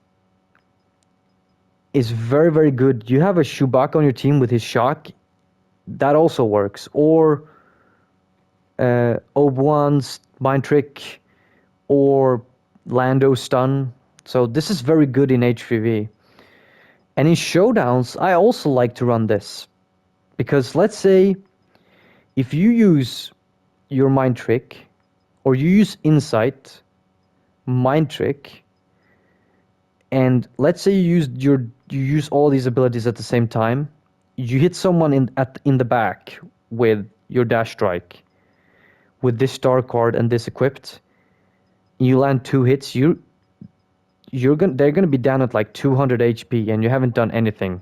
S1: is very good. You have a Chewbacca on your team with his shock, that also works. Or Obi-Wan's Mind Trick, or Lando Stun. So this is very good in HVV. And in showdowns, I also like to run this. Because let's say if you use your Mind Trick, or you use Insight, Mind Trick, and let's say you use all these abilities at the same time, you hit someone in the back with your Dash Strike, with this star card and this equipped, you land 2 hits, they're gonna be down at like 200 HP and you haven't done anything.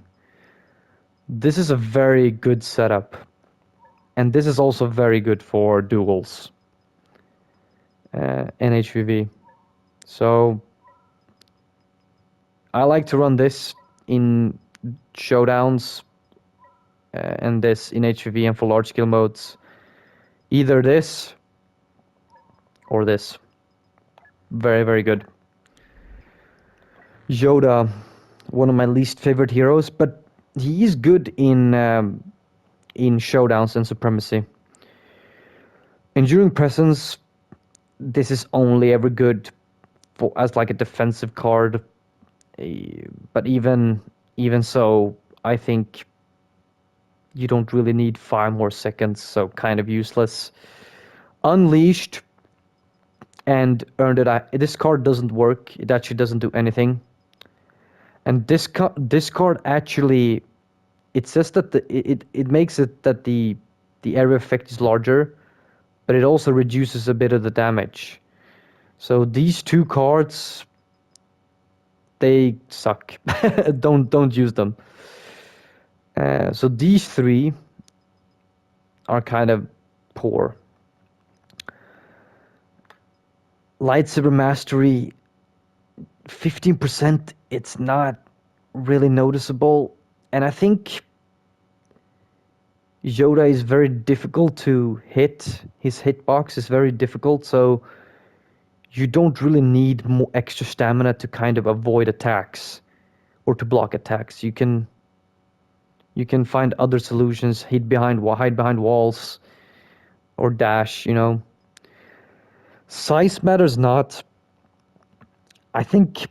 S1: This is a very good setup, and this is also very good for duels and HVV. So I like to run this in showdowns and this in HVV and for large skill modes. Either this or this. Very good. Yoda, one of my least favorite heroes, but he is good in showdowns and supremacy. Enduring Presence, this is only ever good as like a defensive card, but even so, I think you don't really need 5 more seconds, so kind of useless. Unleashed and Earned It. This card doesn't work. It actually doesn't do anything. And this card actually, it says that it makes it that the area effect is larger, but it also reduces a bit of the damage. So these 2 cards, they suck. Don't use them. So these 3 are kind of poor. Lightsaber Mastery, 15%, it's not really noticeable. And I think Yoda is very difficult to hit. His hitbox is very difficult, so you don't really need more extra stamina to kind of avoid attacks or to block attacks. You can find other solutions, hide behind walls, or dash, Size matters not. I think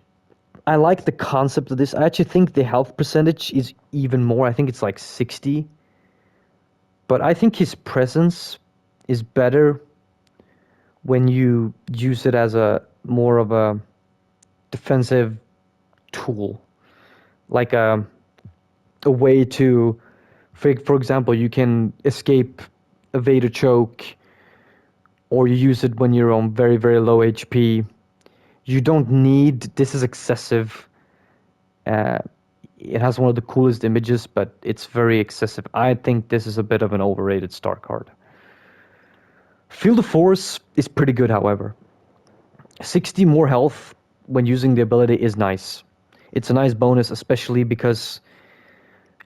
S1: I like the concept of this. I actually think the health percentage is even more. I think it's like 60. But I think his presence is better when you use it as a more of a defensive tool. Like a way to, for example, you can escape, evade a choke, or you use it when you're on very low HP. You don't need, this is excessive. It has one of the coolest images, but it's very excessive. I think this is a bit of an overrated star card. Field of Force is pretty good, however. 60 more health when using the ability is nice. It's a nice bonus, especially because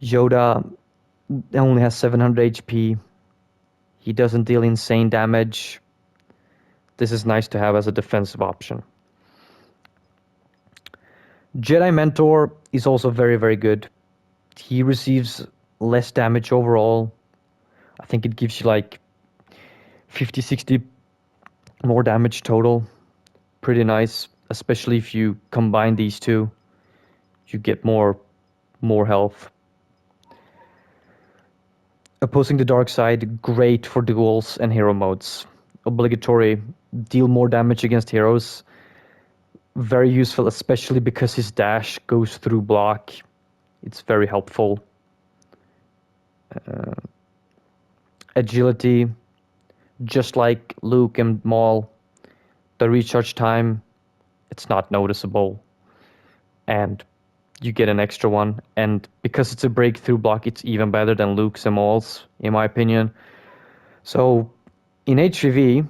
S1: Yoda only has 700 HP. He doesn't deal insane damage. This is nice to have as a defensive option. Jedi Mentor is also very good. He receives less damage overall. I think it gives you like 50, 60 more damage total. Pretty nice, especially if you combine these 2. You get more health. Opposing the dark side, great for duels and hero modes. Obligatory, deal more damage against heroes. Very useful, especially because his dash goes through block. It's very helpful. Agility, just like Luke and Maul, the recharge time, it's not noticeable. And you get an extra one. And because it's a breakthrough block, it's even better than Luke's and Maul's, in my opinion. So in HVV,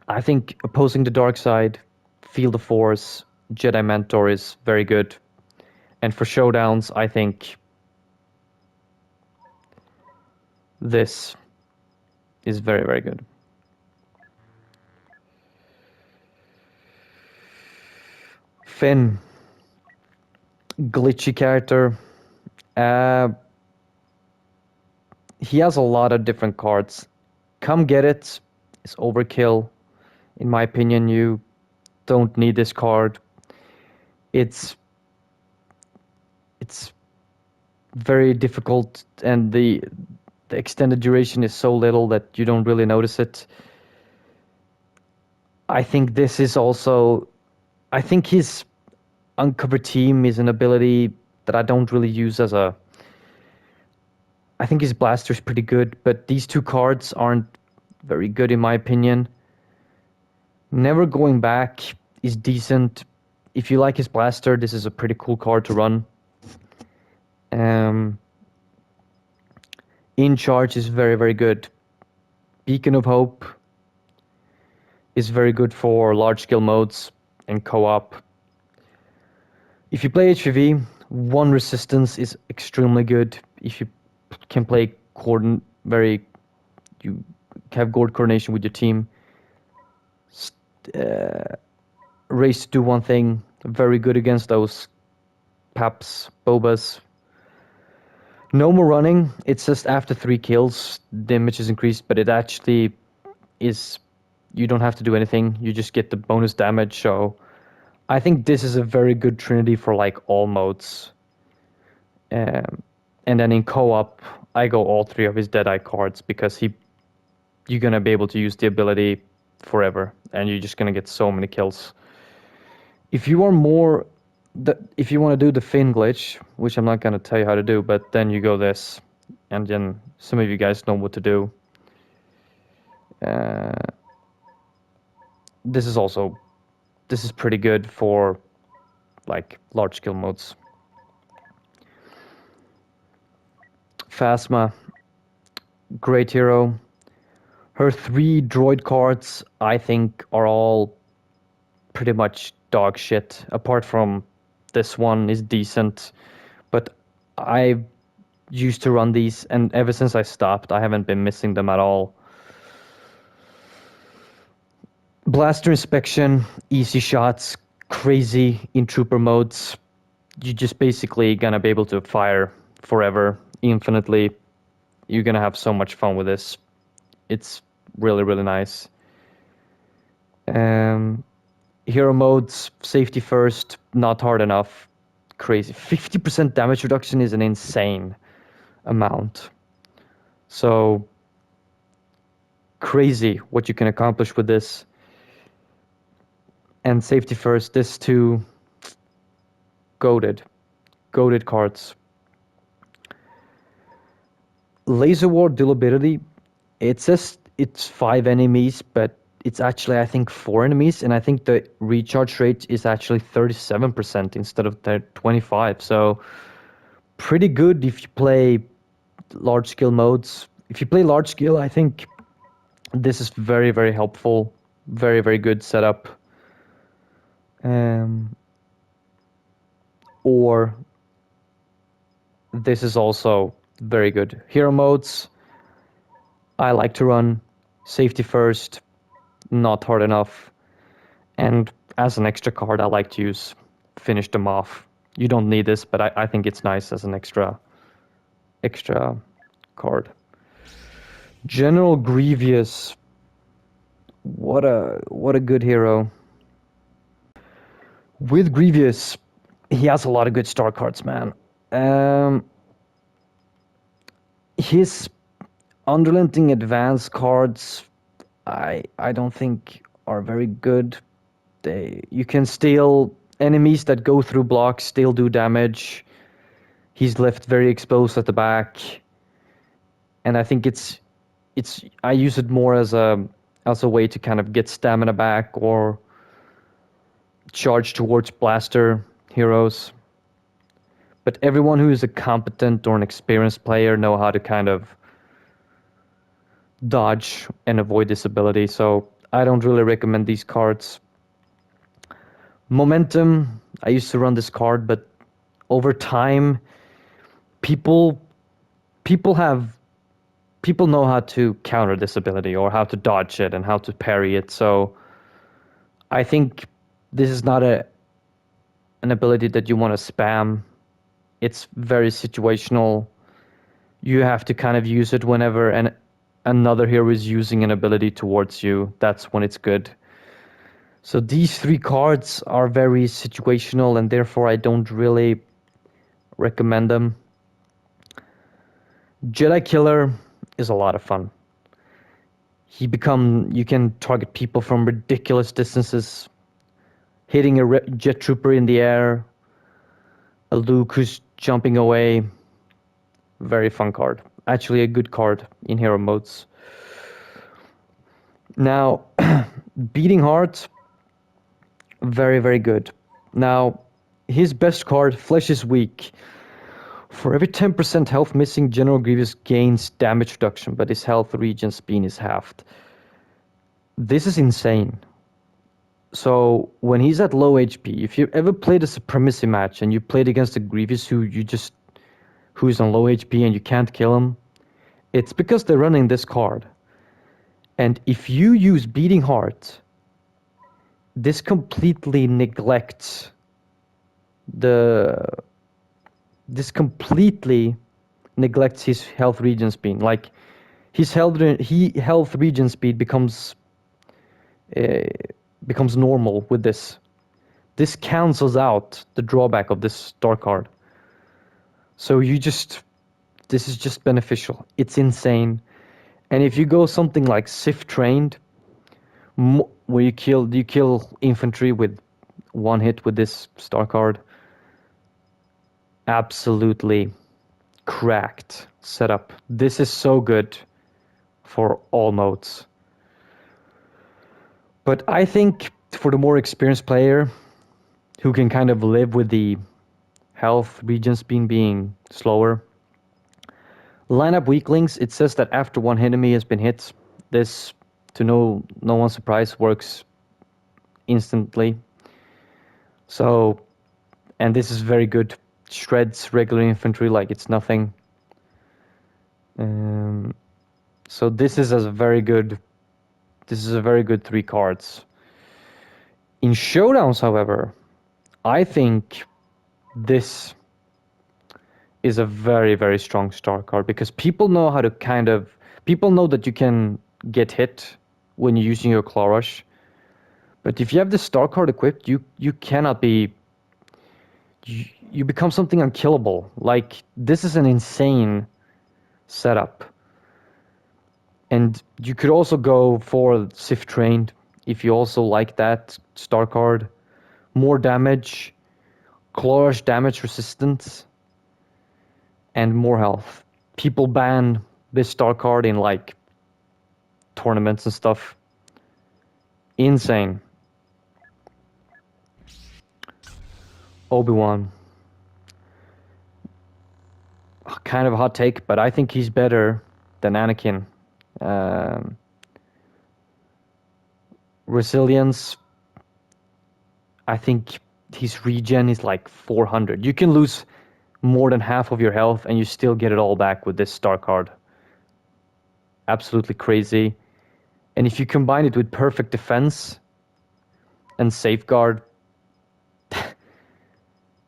S1: I think opposing the dark side, Field of Force, Jedi Mentor is very good. And for showdowns, I think this is very, very good. Finn, glitchy character. Uh, he has a lot of different cards. Come Get It is overkill. In my opinion, you don't need this card. It's it's very difficult, and the extended duration is so little that you don't really notice it. I think this is also. I think his Uncover Team is an ability that I don't really use as a. I think his blaster is pretty good, but these two cards aren't very good in my opinion. Never Going Back is decent. If you like his blaster, this is a pretty cool card to run. Um, In Charge is very, very good. Beacon of Hope is very good for large scale modes and co-op. If you play HVV, one resistance is extremely good. If you can play you have good coordination with your team. Race to do one thing, very good against those Paps, Bobas. No more running. It's just after 3 kills, damage is increased, but it actually is. You don't have to do anything. You just get the bonus damage. So I think this is a very good trinity for like all modes. And then in co-op, I go all 3 of his Deadeye cards because you're gonna be able to use the ability forever, and you're just gonna get so many kills. If you are more, if you want to do the Finn glitch, which I'm not gonna tell you how to do, but then you go this, and then some of you guys know what to do. This is pretty good for like large skill modes. Phasma, great hero. Her 3 droid cards, I think, are all pretty much dog shit. Apart from this one is decent, but I used to run these, and ever since I stopped, I haven't been missing them at all. Blaster Inspection, easy shots, crazy in trooper modes. You're just basically gonna be able to fire forever, infinitely. You're gonna have so much fun with this. It's really, really nice. Hero modes, safety first, not hard enough. Crazy. 50% damage reduction is an insane amount. So crazy what you can accomplish with this. And safety first, this too, goated cards. Laser Ward durability, it says it's 5 enemies, but it's actually, I think, 4 enemies, and I think the recharge rate is actually 37% instead of 25. So pretty good if you play large skill modes. If you play large skill, I think this is very, very helpful. Very, very good setup. Or this is also very good. Hero modes, I like to run safety first, not hard enough. And as an extra card, I like to use Finish Them Off. You don't need this, but I think it's nice as an extra card. General Grievous, what a good hero. With Grievous, he has a lot of good star cards, man. His Unrelenting Advance cards, I don't think are very good. You can steal enemies that go through blocks, still do damage. He's left very exposed at the back, and I think it's I use it more as a way to kind of get stamina back or charge towards blaster heroes. But everyone who is a competent or an experienced player know how to kind of dodge and avoid this ability, so I don't really recommend these cards. Momentum, I used to run this card, but over time, people people have people know how to counter this ability or how to dodge it and how to parry it. So I think this is not an ability that you want to spam. It's very situational. You have to kind of use it whenever another hero is using an ability towards you. That's when it's good. So these three cards are very situational, and therefore I don't really recommend them. Jedi Killer is a lot of fun. You can target people from ridiculous distances, hitting a jet trooper in the air, a Luke who's jumping away. Very fun card. Actually, a good card in hero modes. Now, Beating Heart, very, very good. Now, his best card, Flesh is Weak. For every 10% health missing, General Grievous gains damage reduction, but his health regen speed is halved. This is insane. So when he's at low HP, if you ever played a Supremacy match and you played against a Grievous who's on low HP and you can't kill him, it's because they're running this card. And if you use Beating Heart, this completely neglects his health regen speed. Like his health regen speed becomes normal with this. This cancels out the drawback of this star card. So this is just beneficial. It's insane. And if you go something like Sif Trained, where you kill infantry with one hit with this star card, absolutely cracked setup. This is so good for all modes. But I think for the more experienced player who can kind of live with the health regen speed being slower, line up weaklings. It says that after one enemy has been hit, this, to no one's surprise, works instantly. So, and this is very good. Shreds regular infantry like it's nothing. So this is a very good three cards. In showdowns, however, I think this is a very, very strong star card because people know that you can get hit when you're using your Claw Rush. But if you have this star card equipped, you cannot be... You become something unkillable. Like, this is an insane setup. And you could also go for Sif Trained if you also like that star card. More damage, Claw Rush damage resistance, and more health. People ban this star card in like tournaments and stuff. Insane. Obi-Wan. Kind of a hot take, but I think he's better than Anakin. Resilience, I think his regen is like 400. You can lose more than half of your health and you still get it all back with this star card. Absolutely crazy. And if you combine it with perfect defense and safeguard,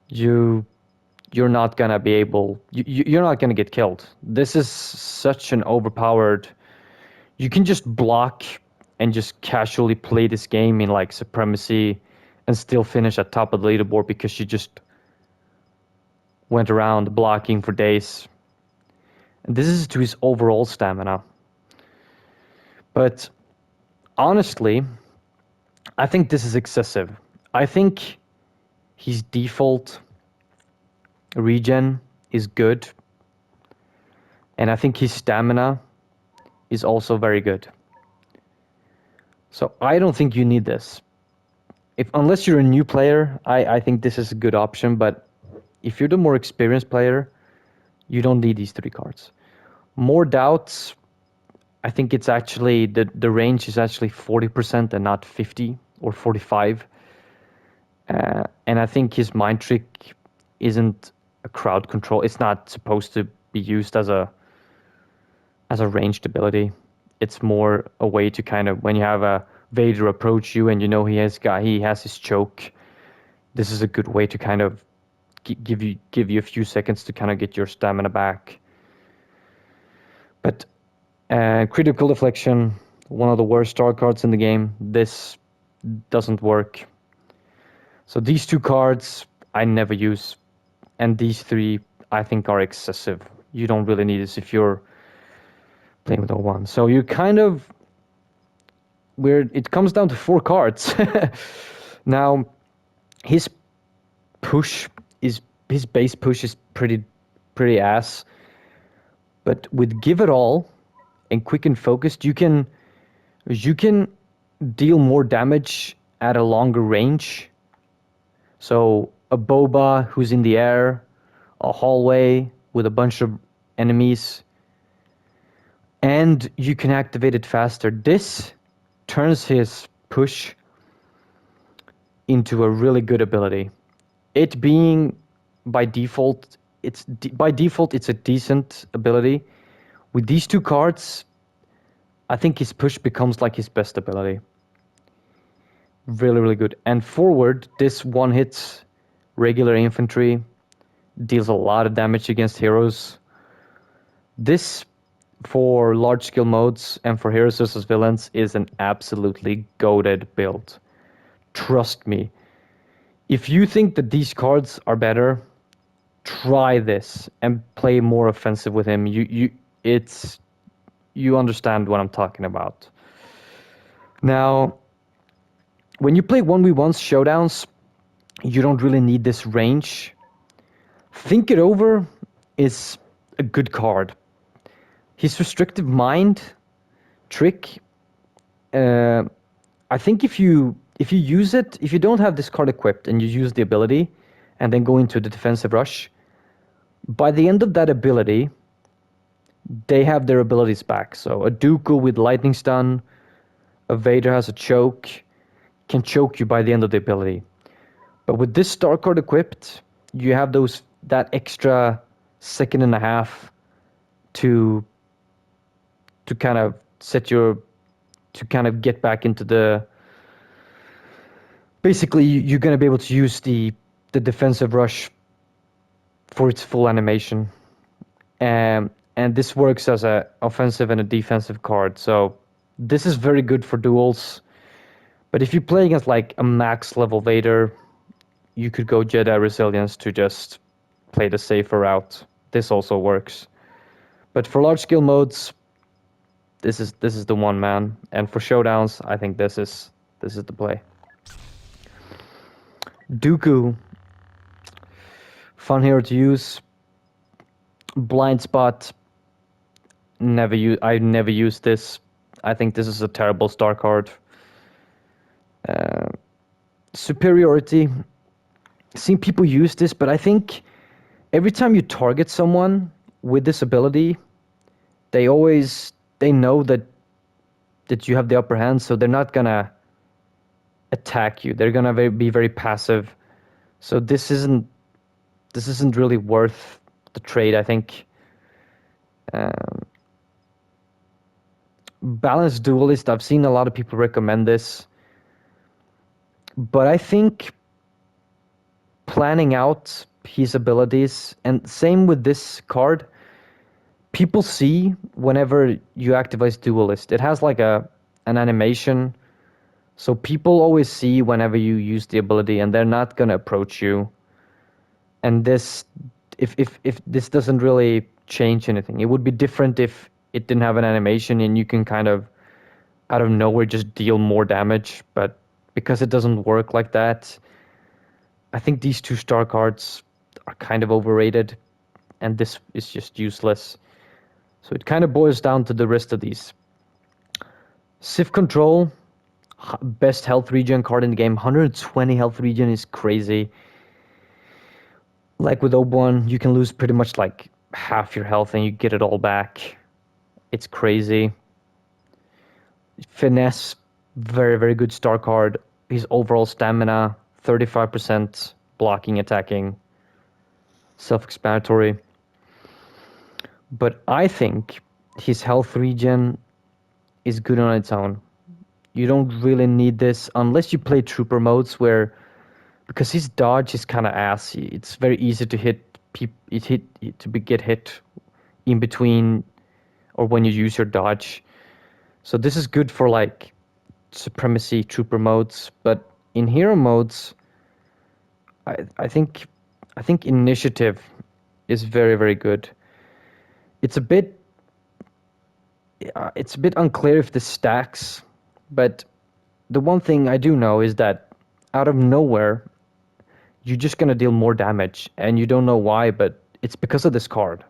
S1: you're not gonna be able... You're not gonna get killed. This is such an overpowered... You can just block and just casually play this game in like Supremacy and still finish at top of the leaderboard because you just went around blocking for days. And this is to his overall stamina. But honestly, I think this is excessive. I think his default regen is good. And I think his stamina is also very good. So I don't think you need this. Unless you're a new player, I think this is a good option, but if you're the more experienced player, you don't need these three cards. More doubts, I think it's actually the range is actually 40% and not 50 or 45. And I think his mind trick isn't a crowd control. It's not supposed to be used as a ranged ability. It's more a way to kind of when you have a Vader approach you and you know he has his choke. This is a good way to kind of give you a few seconds to kind of get your stamina back. But critical deflection, one of the worst star cards in the game. This doesn't work. So these two cards I never use, and these three I think are excessive. You don't really need this if you're playing with O1. So you kind of where it comes down to four cards. Now his push is his base push is pretty ass, but with Give It All and Quick and Focused, you can deal more damage at a longer range. So a Boba who's in the air, a hallway with a bunch of enemies, and you can activate it faster. This turns his push into a really good ability. It being by default, it's a decent ability. With these two cards, I think his push becomes like his best ability. Really, really good. And forward, this one hits regular infantry, deals a lot of damage against heroes. This, for large skill modes and for heroes versus villains, is an absolutely goated build. Trust me. If you think that these cards are better, try this and play more offensive with him. You understand what I'm talking about. Now, when you play 1v1s showdowns, you don't really need this range. Think It Over is a good card. His Restrictive Mind trick, uh, I think if you use it, if you don't have this card equipped and you use the ability and then go into the defensive rush, by the end of that ability, they have their abilities back. So a Dooku with Lightning Stun, a Vader has a choke, can choke you by the end of the ability. But with this star card equipped, you have that extra second and a half to kind of to kind of get back into the. Basically, you're going to be able to use the defensive rush for its full animation, and this works as a offensive and a defensive card. So this is very good for duels. But if you're playing as like a max level Vader, you could go Jedi Resilience to just play the safer route. This also works. But for large skill modes, this is the one, man. And for showdowns, I think this is the play. Dooku, fun hero to use. Blind Spot, I never use this. I think this is a terrible star card. Superiority, seen people use this, but I think every time you target someone with this ability, they know that you have the upper hand, so they're not gonna attack you. They're gonna be very passive. So this isn't really worth the trade, I think. Balanced Duelist, I've seen a lot of people recommend this, but I think planning out his abilities, and same with this card, people see whenever you activate Duelist. It has like an animation, so people always see whenever you use the ability, and they're not gonna approach you. And this, if this doesn't really change anything, it would be different if it didn't have an animation and you can kind of out of nowhere just deal more damage. But because it doesn't work like that, I think these two star cards are kind of overrated, and this is just useless. So it kind of boils down to the rest of these. Sif Control, best health regen card in the game. 120 health regen is crazy. Like with Obi-Wan, you can lose pretty much like half your health and you get it all back. It's crazy. Finesse, very, very good star card. His overall stamina, 35% blocking, attacking, self-explanatory. But I think his health regen is good on its own. You don't really need this unless you play trooper modes where, because his dodge is kind of assy. It's very easy to get hit in between or when you use your dodge. So this is good for like supremacy trooper modes, but in hero modes, I I think I think initiative is very, very good. It's a bit it's a bit unclear if this stacks, but the one thing I do know is that out of nowhere, you're just gonna deal more damage, and you don't know why, but it's because of this card.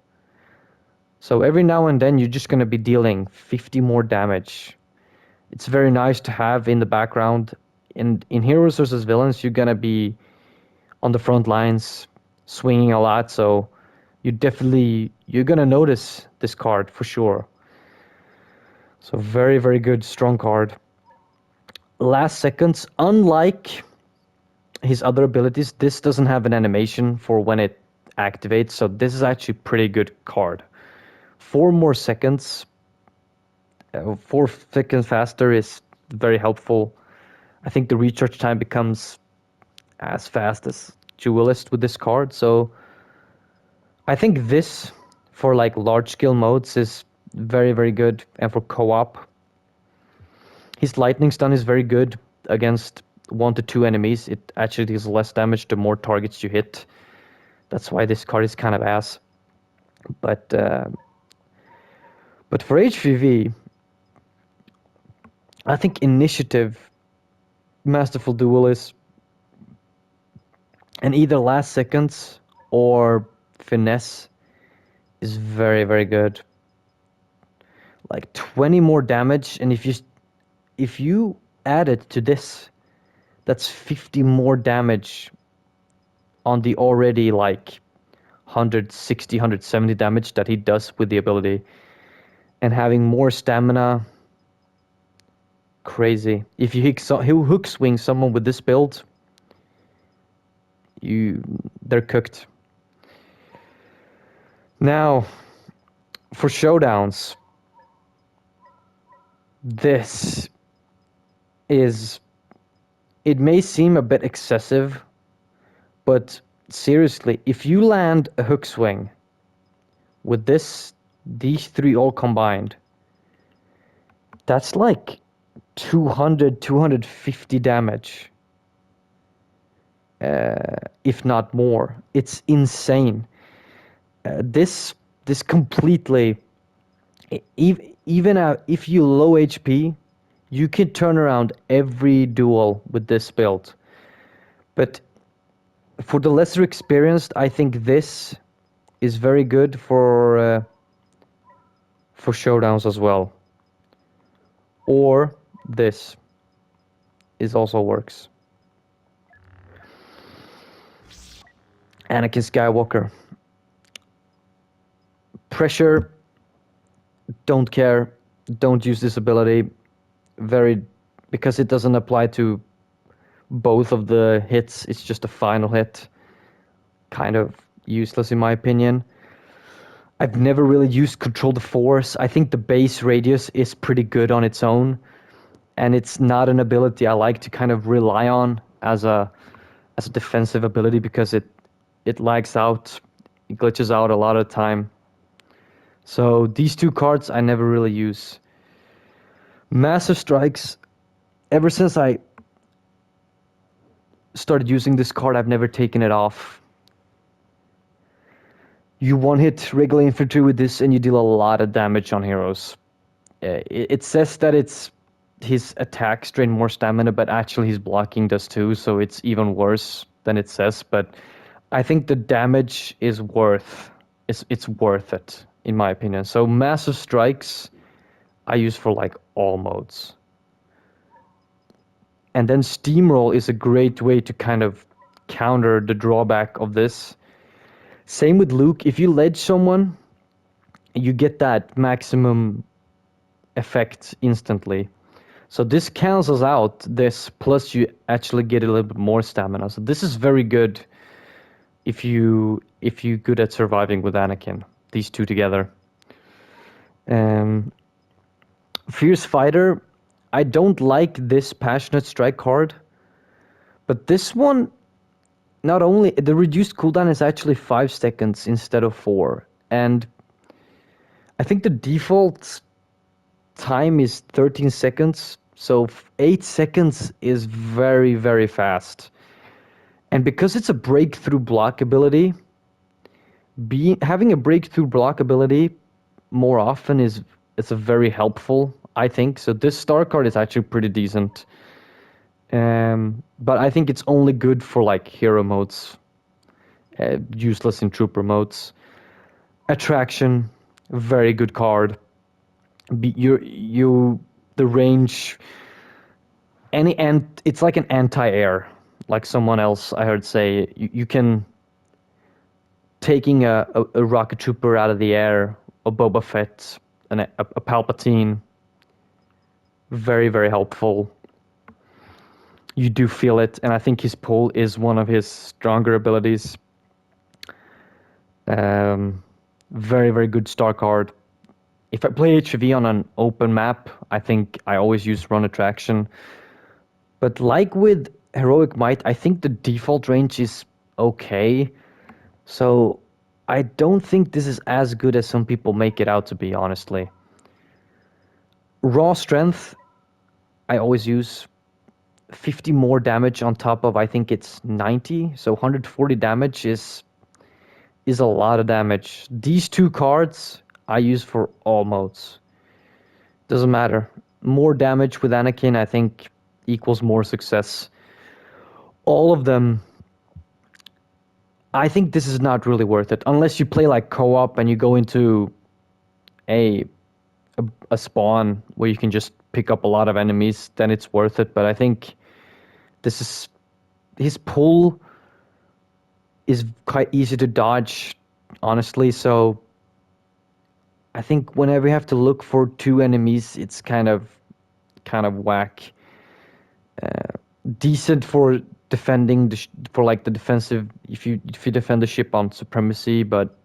S1: So every now and then, you're just gonna be dealing 50 more damage. It's very nice to have in the background. In heroes versus villains, you're gonna be on the front lines, swinging a lot. So you're gonna notice this card for sure. So very, very good, strong card. Last seconds, unlike his other abilities, this doesn't have an animation for when it activates, so this is actually a pretty good card. 4 more seconds, 4 seconds faster is very helpful. I think the recharge time becomes as fast as Duelist with this card, so I think this for like large scale modes is very, very good, and for co-op, his lightning stun is very good against 1 to 2 enemies. It actually deals less damage the more targets you hit. That's why this card is kind of ass. But but for HVV, I think initiative, masterful duelist, and either last seconds or finesse is very, very good. Like 20 more damage, and if you add it to this, that's 50 more damage on the already like 160, 170 damage that he does with the ability. And having more stamina, crazy. If you hook swing someone with this build, they're cooked. Now, for showdowns, this is, it may seem a bit excessive, but seriously, if you land a hook swing with these three all combined, that's like 200, 250 damage, if not more. It's insane. This completely, even if you low HP, you can turn around every duel with this build. But for the lesser experienced, I think this is very good for showdowns as well. Or this is also works. Anakin Skywalker. Pressure, don't care, don't use this ability. Because it doesn't apply to both of the hits, it's just a final hit. Kind of useless in my opinion. I've never really used Control the Force. I think the base radius is pretty good on its own, and it's not an ability I like to kind of rely on as a defensive ability because it lags out, it glitches out a lot of the time. So these two cards I never really use. Massive Strikes, ever since I started using this card, I've never taken it off. You one-hit regular infantry with this and you deal a lot of damage on heroes. It says that it's his attacks drain more stamina, but actually his blocking does too, so it's even worse than it says. But I think the damage is it's worth it, in my opinion. So Massive Strikes I use for like all modes. And then Steamroll is a great way to kind of counter the drawback of this. Same with Luke. If you ledge someone, you get that maximum effect instantly. So this cancels out this, plus you actually get a little bit more stamina. So this is very good if you good at surviving with Anakin. These two together. Um, Fierce Fighter. I don't like this Passionate Strike card, but this one, not only the reduced cooldown is actually 5 seconds instead of 4, and I think the default time is 13 seconds. So 8 seconds is very, very fast. And because it's a breakthrough block ability, having a breakthrough block ability more often is it's a very helpful, I think. So this star card is actually pretty decent. But I think it's only good for like hero modes, useless in trooper modes. Attraction, very good card. The range, it's like an anti-air, like someone else I heard say. You can taking a rocket trooper out of the air, a Boba Fett, a Palpatine, very, very helpful. You do feel it, and I think his pull is one of his stronger abilities. Very, very good star card. If I play HV on an open map, I think I always use Run Attraction. But like with Heroic Might, I think the default range is okay. So I don't think this is as good as some people make it out to be, honestly. Raw Strength, I always use 50 more damage on top of, I think it's 90. So 140 damage is a lot of damage. These two cards I use for all modes. Doesn't matter. More damage with Anakin, I think, equals more success. All of them, I think this is not really worth it. Unless you play like co-op and you go into a, a spawn where you can just pick up a lot of enemies, then it's worth it. But I think this is his pull is quite easy to dodge, honestly. So I think whenever you have to look for two enemies, it's kind of whack. Decent for defending for like the defensive if you defend the ship on supremacy, but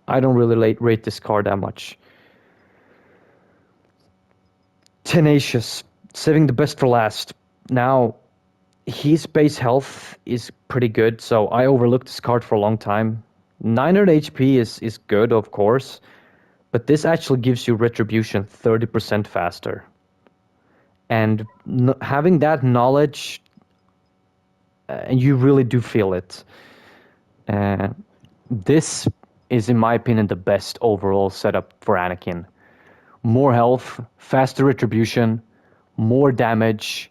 S1: I don't really rate this card that much. Tenacious, saving the best for last. Now, his base health is pretty good, so I overlooked this card for a long time. 900 HP is good, of course, but this actually gives you retribution 30% faster. And having that knowledge, and you really do feel it. Uh, this is, in my opinion, the best overall setup for Anakin. More health, faster retribution, more damage,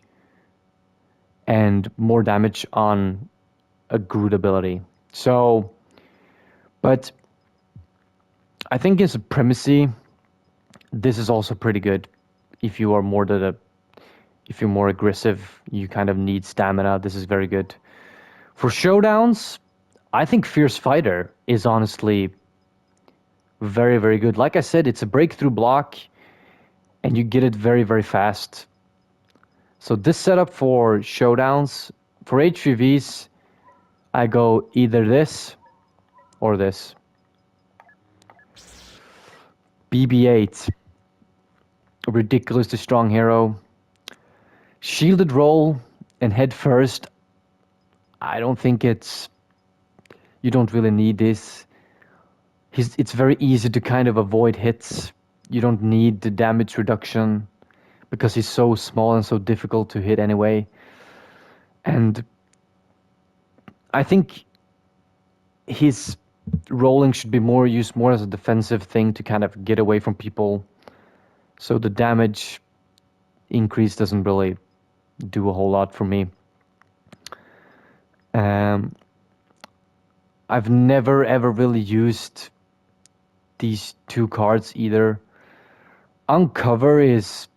S1: and more damage on a Groot ability. So, but I think in supremacy, this is also pretty good. If you are if you're more aggressive, you kind of need stamina. This is very good. For showdowns, I think Fierce Fighter is honestly very, very good. Like I said, it's a breakthrough block, and you get it very, very fast. So this setup for showdowns, for HVVs, I go either this or this. BB-8, ridiculously strong hero. Shielded roll and head first. I don't think you don't really need this. It's very easy to kind of avoid hits. You don't need the damage reduction because he's so small and so difficult to hit anyway. And I think his rolling should be used more as a defensive thing to kind of get away from people. So the damage increase doesn't really do a whole lot for me. I've never ever really used these two cards either. Uncover is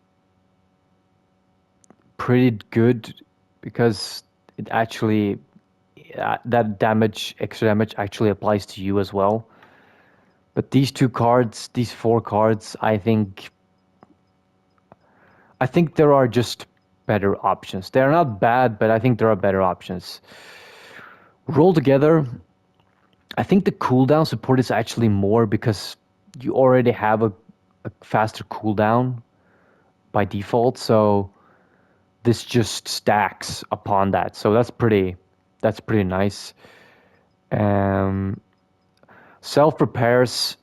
S1: pretty good because it actually that extra damage actually applies to you as well. But these four cards, I think I think there are just better options. They're not bad, but I think there are better options. Roll together. I think the cooldown support is actually more because you already have a faster cooldown by default, so this just stacks upon that. So that's pretty nice. Um, Self repairs.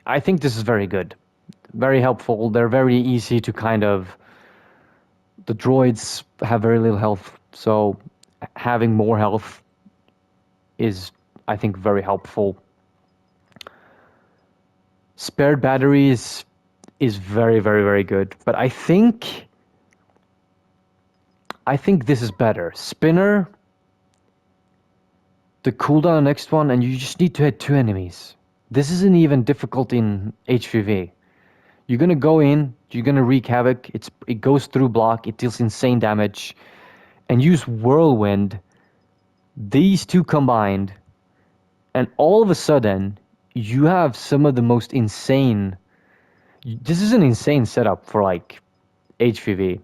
S1: I think this is very good, very helpful. They're very easy to kind of. The droids have very little health, so having more health is, I think, very helpful. Spared batteries is very, very, very good, but I think this is better. Spinner, the cooldown next one, and you just need to hit 2 enemies. This isn't even difficult in HVV. You're gonna go in, you're gonna wreak havoc. It goes through block, it deals insane damage, and use whirlwind. These two combined, and all of a sudden, you have some of the most insane. This is an insane setup for like HVV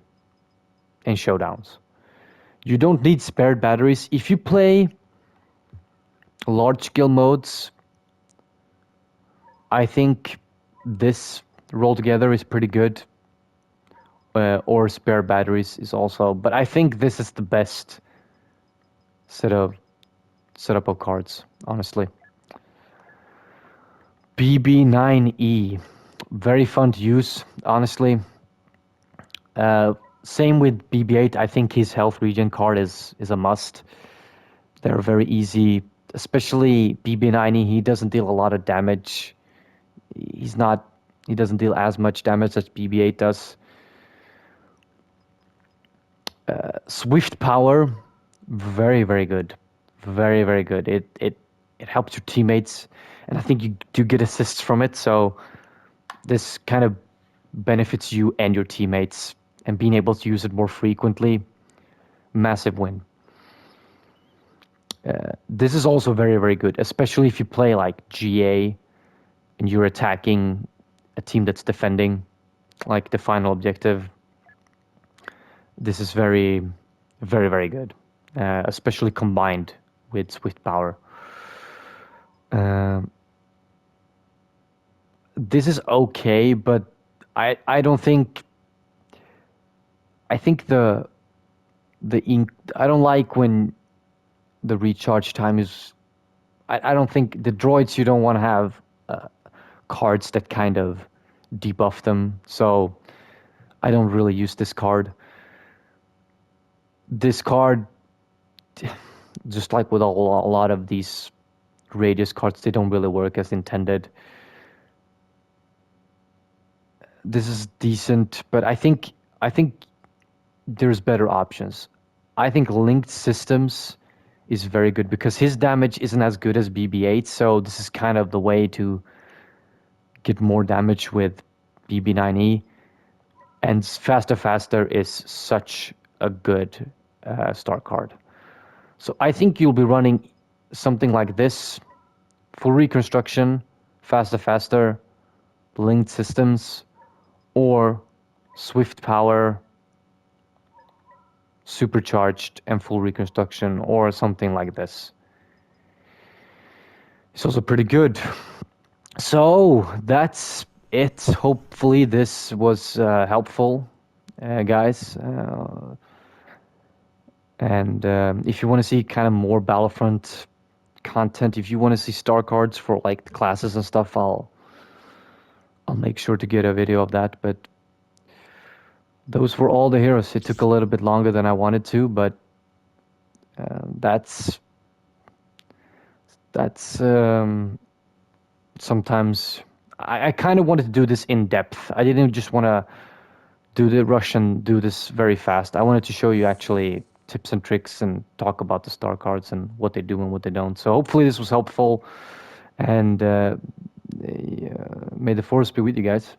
S1: and showdowns. You don't need spared batteries. If you play large skill modes, I think this roll together is pretty good. Or spare batteries is also, but I think this is the best setup setup of cards, honestly. BB9E, very fun to use, honestly. Uh, Same with BB8. I think his health regen card is a must. They're very easy, especially BB9E. He doesn't deal a lot of damage. He's not. He doesn't deal as much damage as BB8 does. Swift power, very very good, very very good. It helps your teammates, and I think you do get assists from it. So this kind of benefits you and your teammates, and being able to use it more frequently, massive win. This is also very very good, especially if you play like GA and you're attacking a team that's defending, like the final objective. This is very, very, very good, especially combined with Swift Power. Um, this is okay, but I don't think. I think the ink. I don't like when the recharge time is. I don't think the droids, you don't want to have cards that kind of debuff them. So I don't really use this card. This card, just like with a lot of these radius cards, they don't really work as intended. This is decent, but I think there's better options. I think linked systems is very good because his damage isn't as good as BB8, so this is kind of the way to get more damage with BB9E. And faster faster is such a good start card. So I think you'll be running something like this: full reconstruction, faster faster, linked systems, or swift power, supercharged, and full reconstruction, or something like this. It's also pretty good. So that's it. Hopefully this was helpful, guys. And if you want to see kind of more Battlefront content, if you want to see star cards for like the classes and stuff, I'll make sure to get a video of that. But those were all the heroes. It took a little bit longer than I wanted to, but that's sometimes I kind of wanted to do this in depth. I didn't just want to do the rush and do this very fast. I wanted to show you actually tips and tricks and talk about the star cards and what they do and what they don't. So hopefully this was helpful, and may the force be with you guys.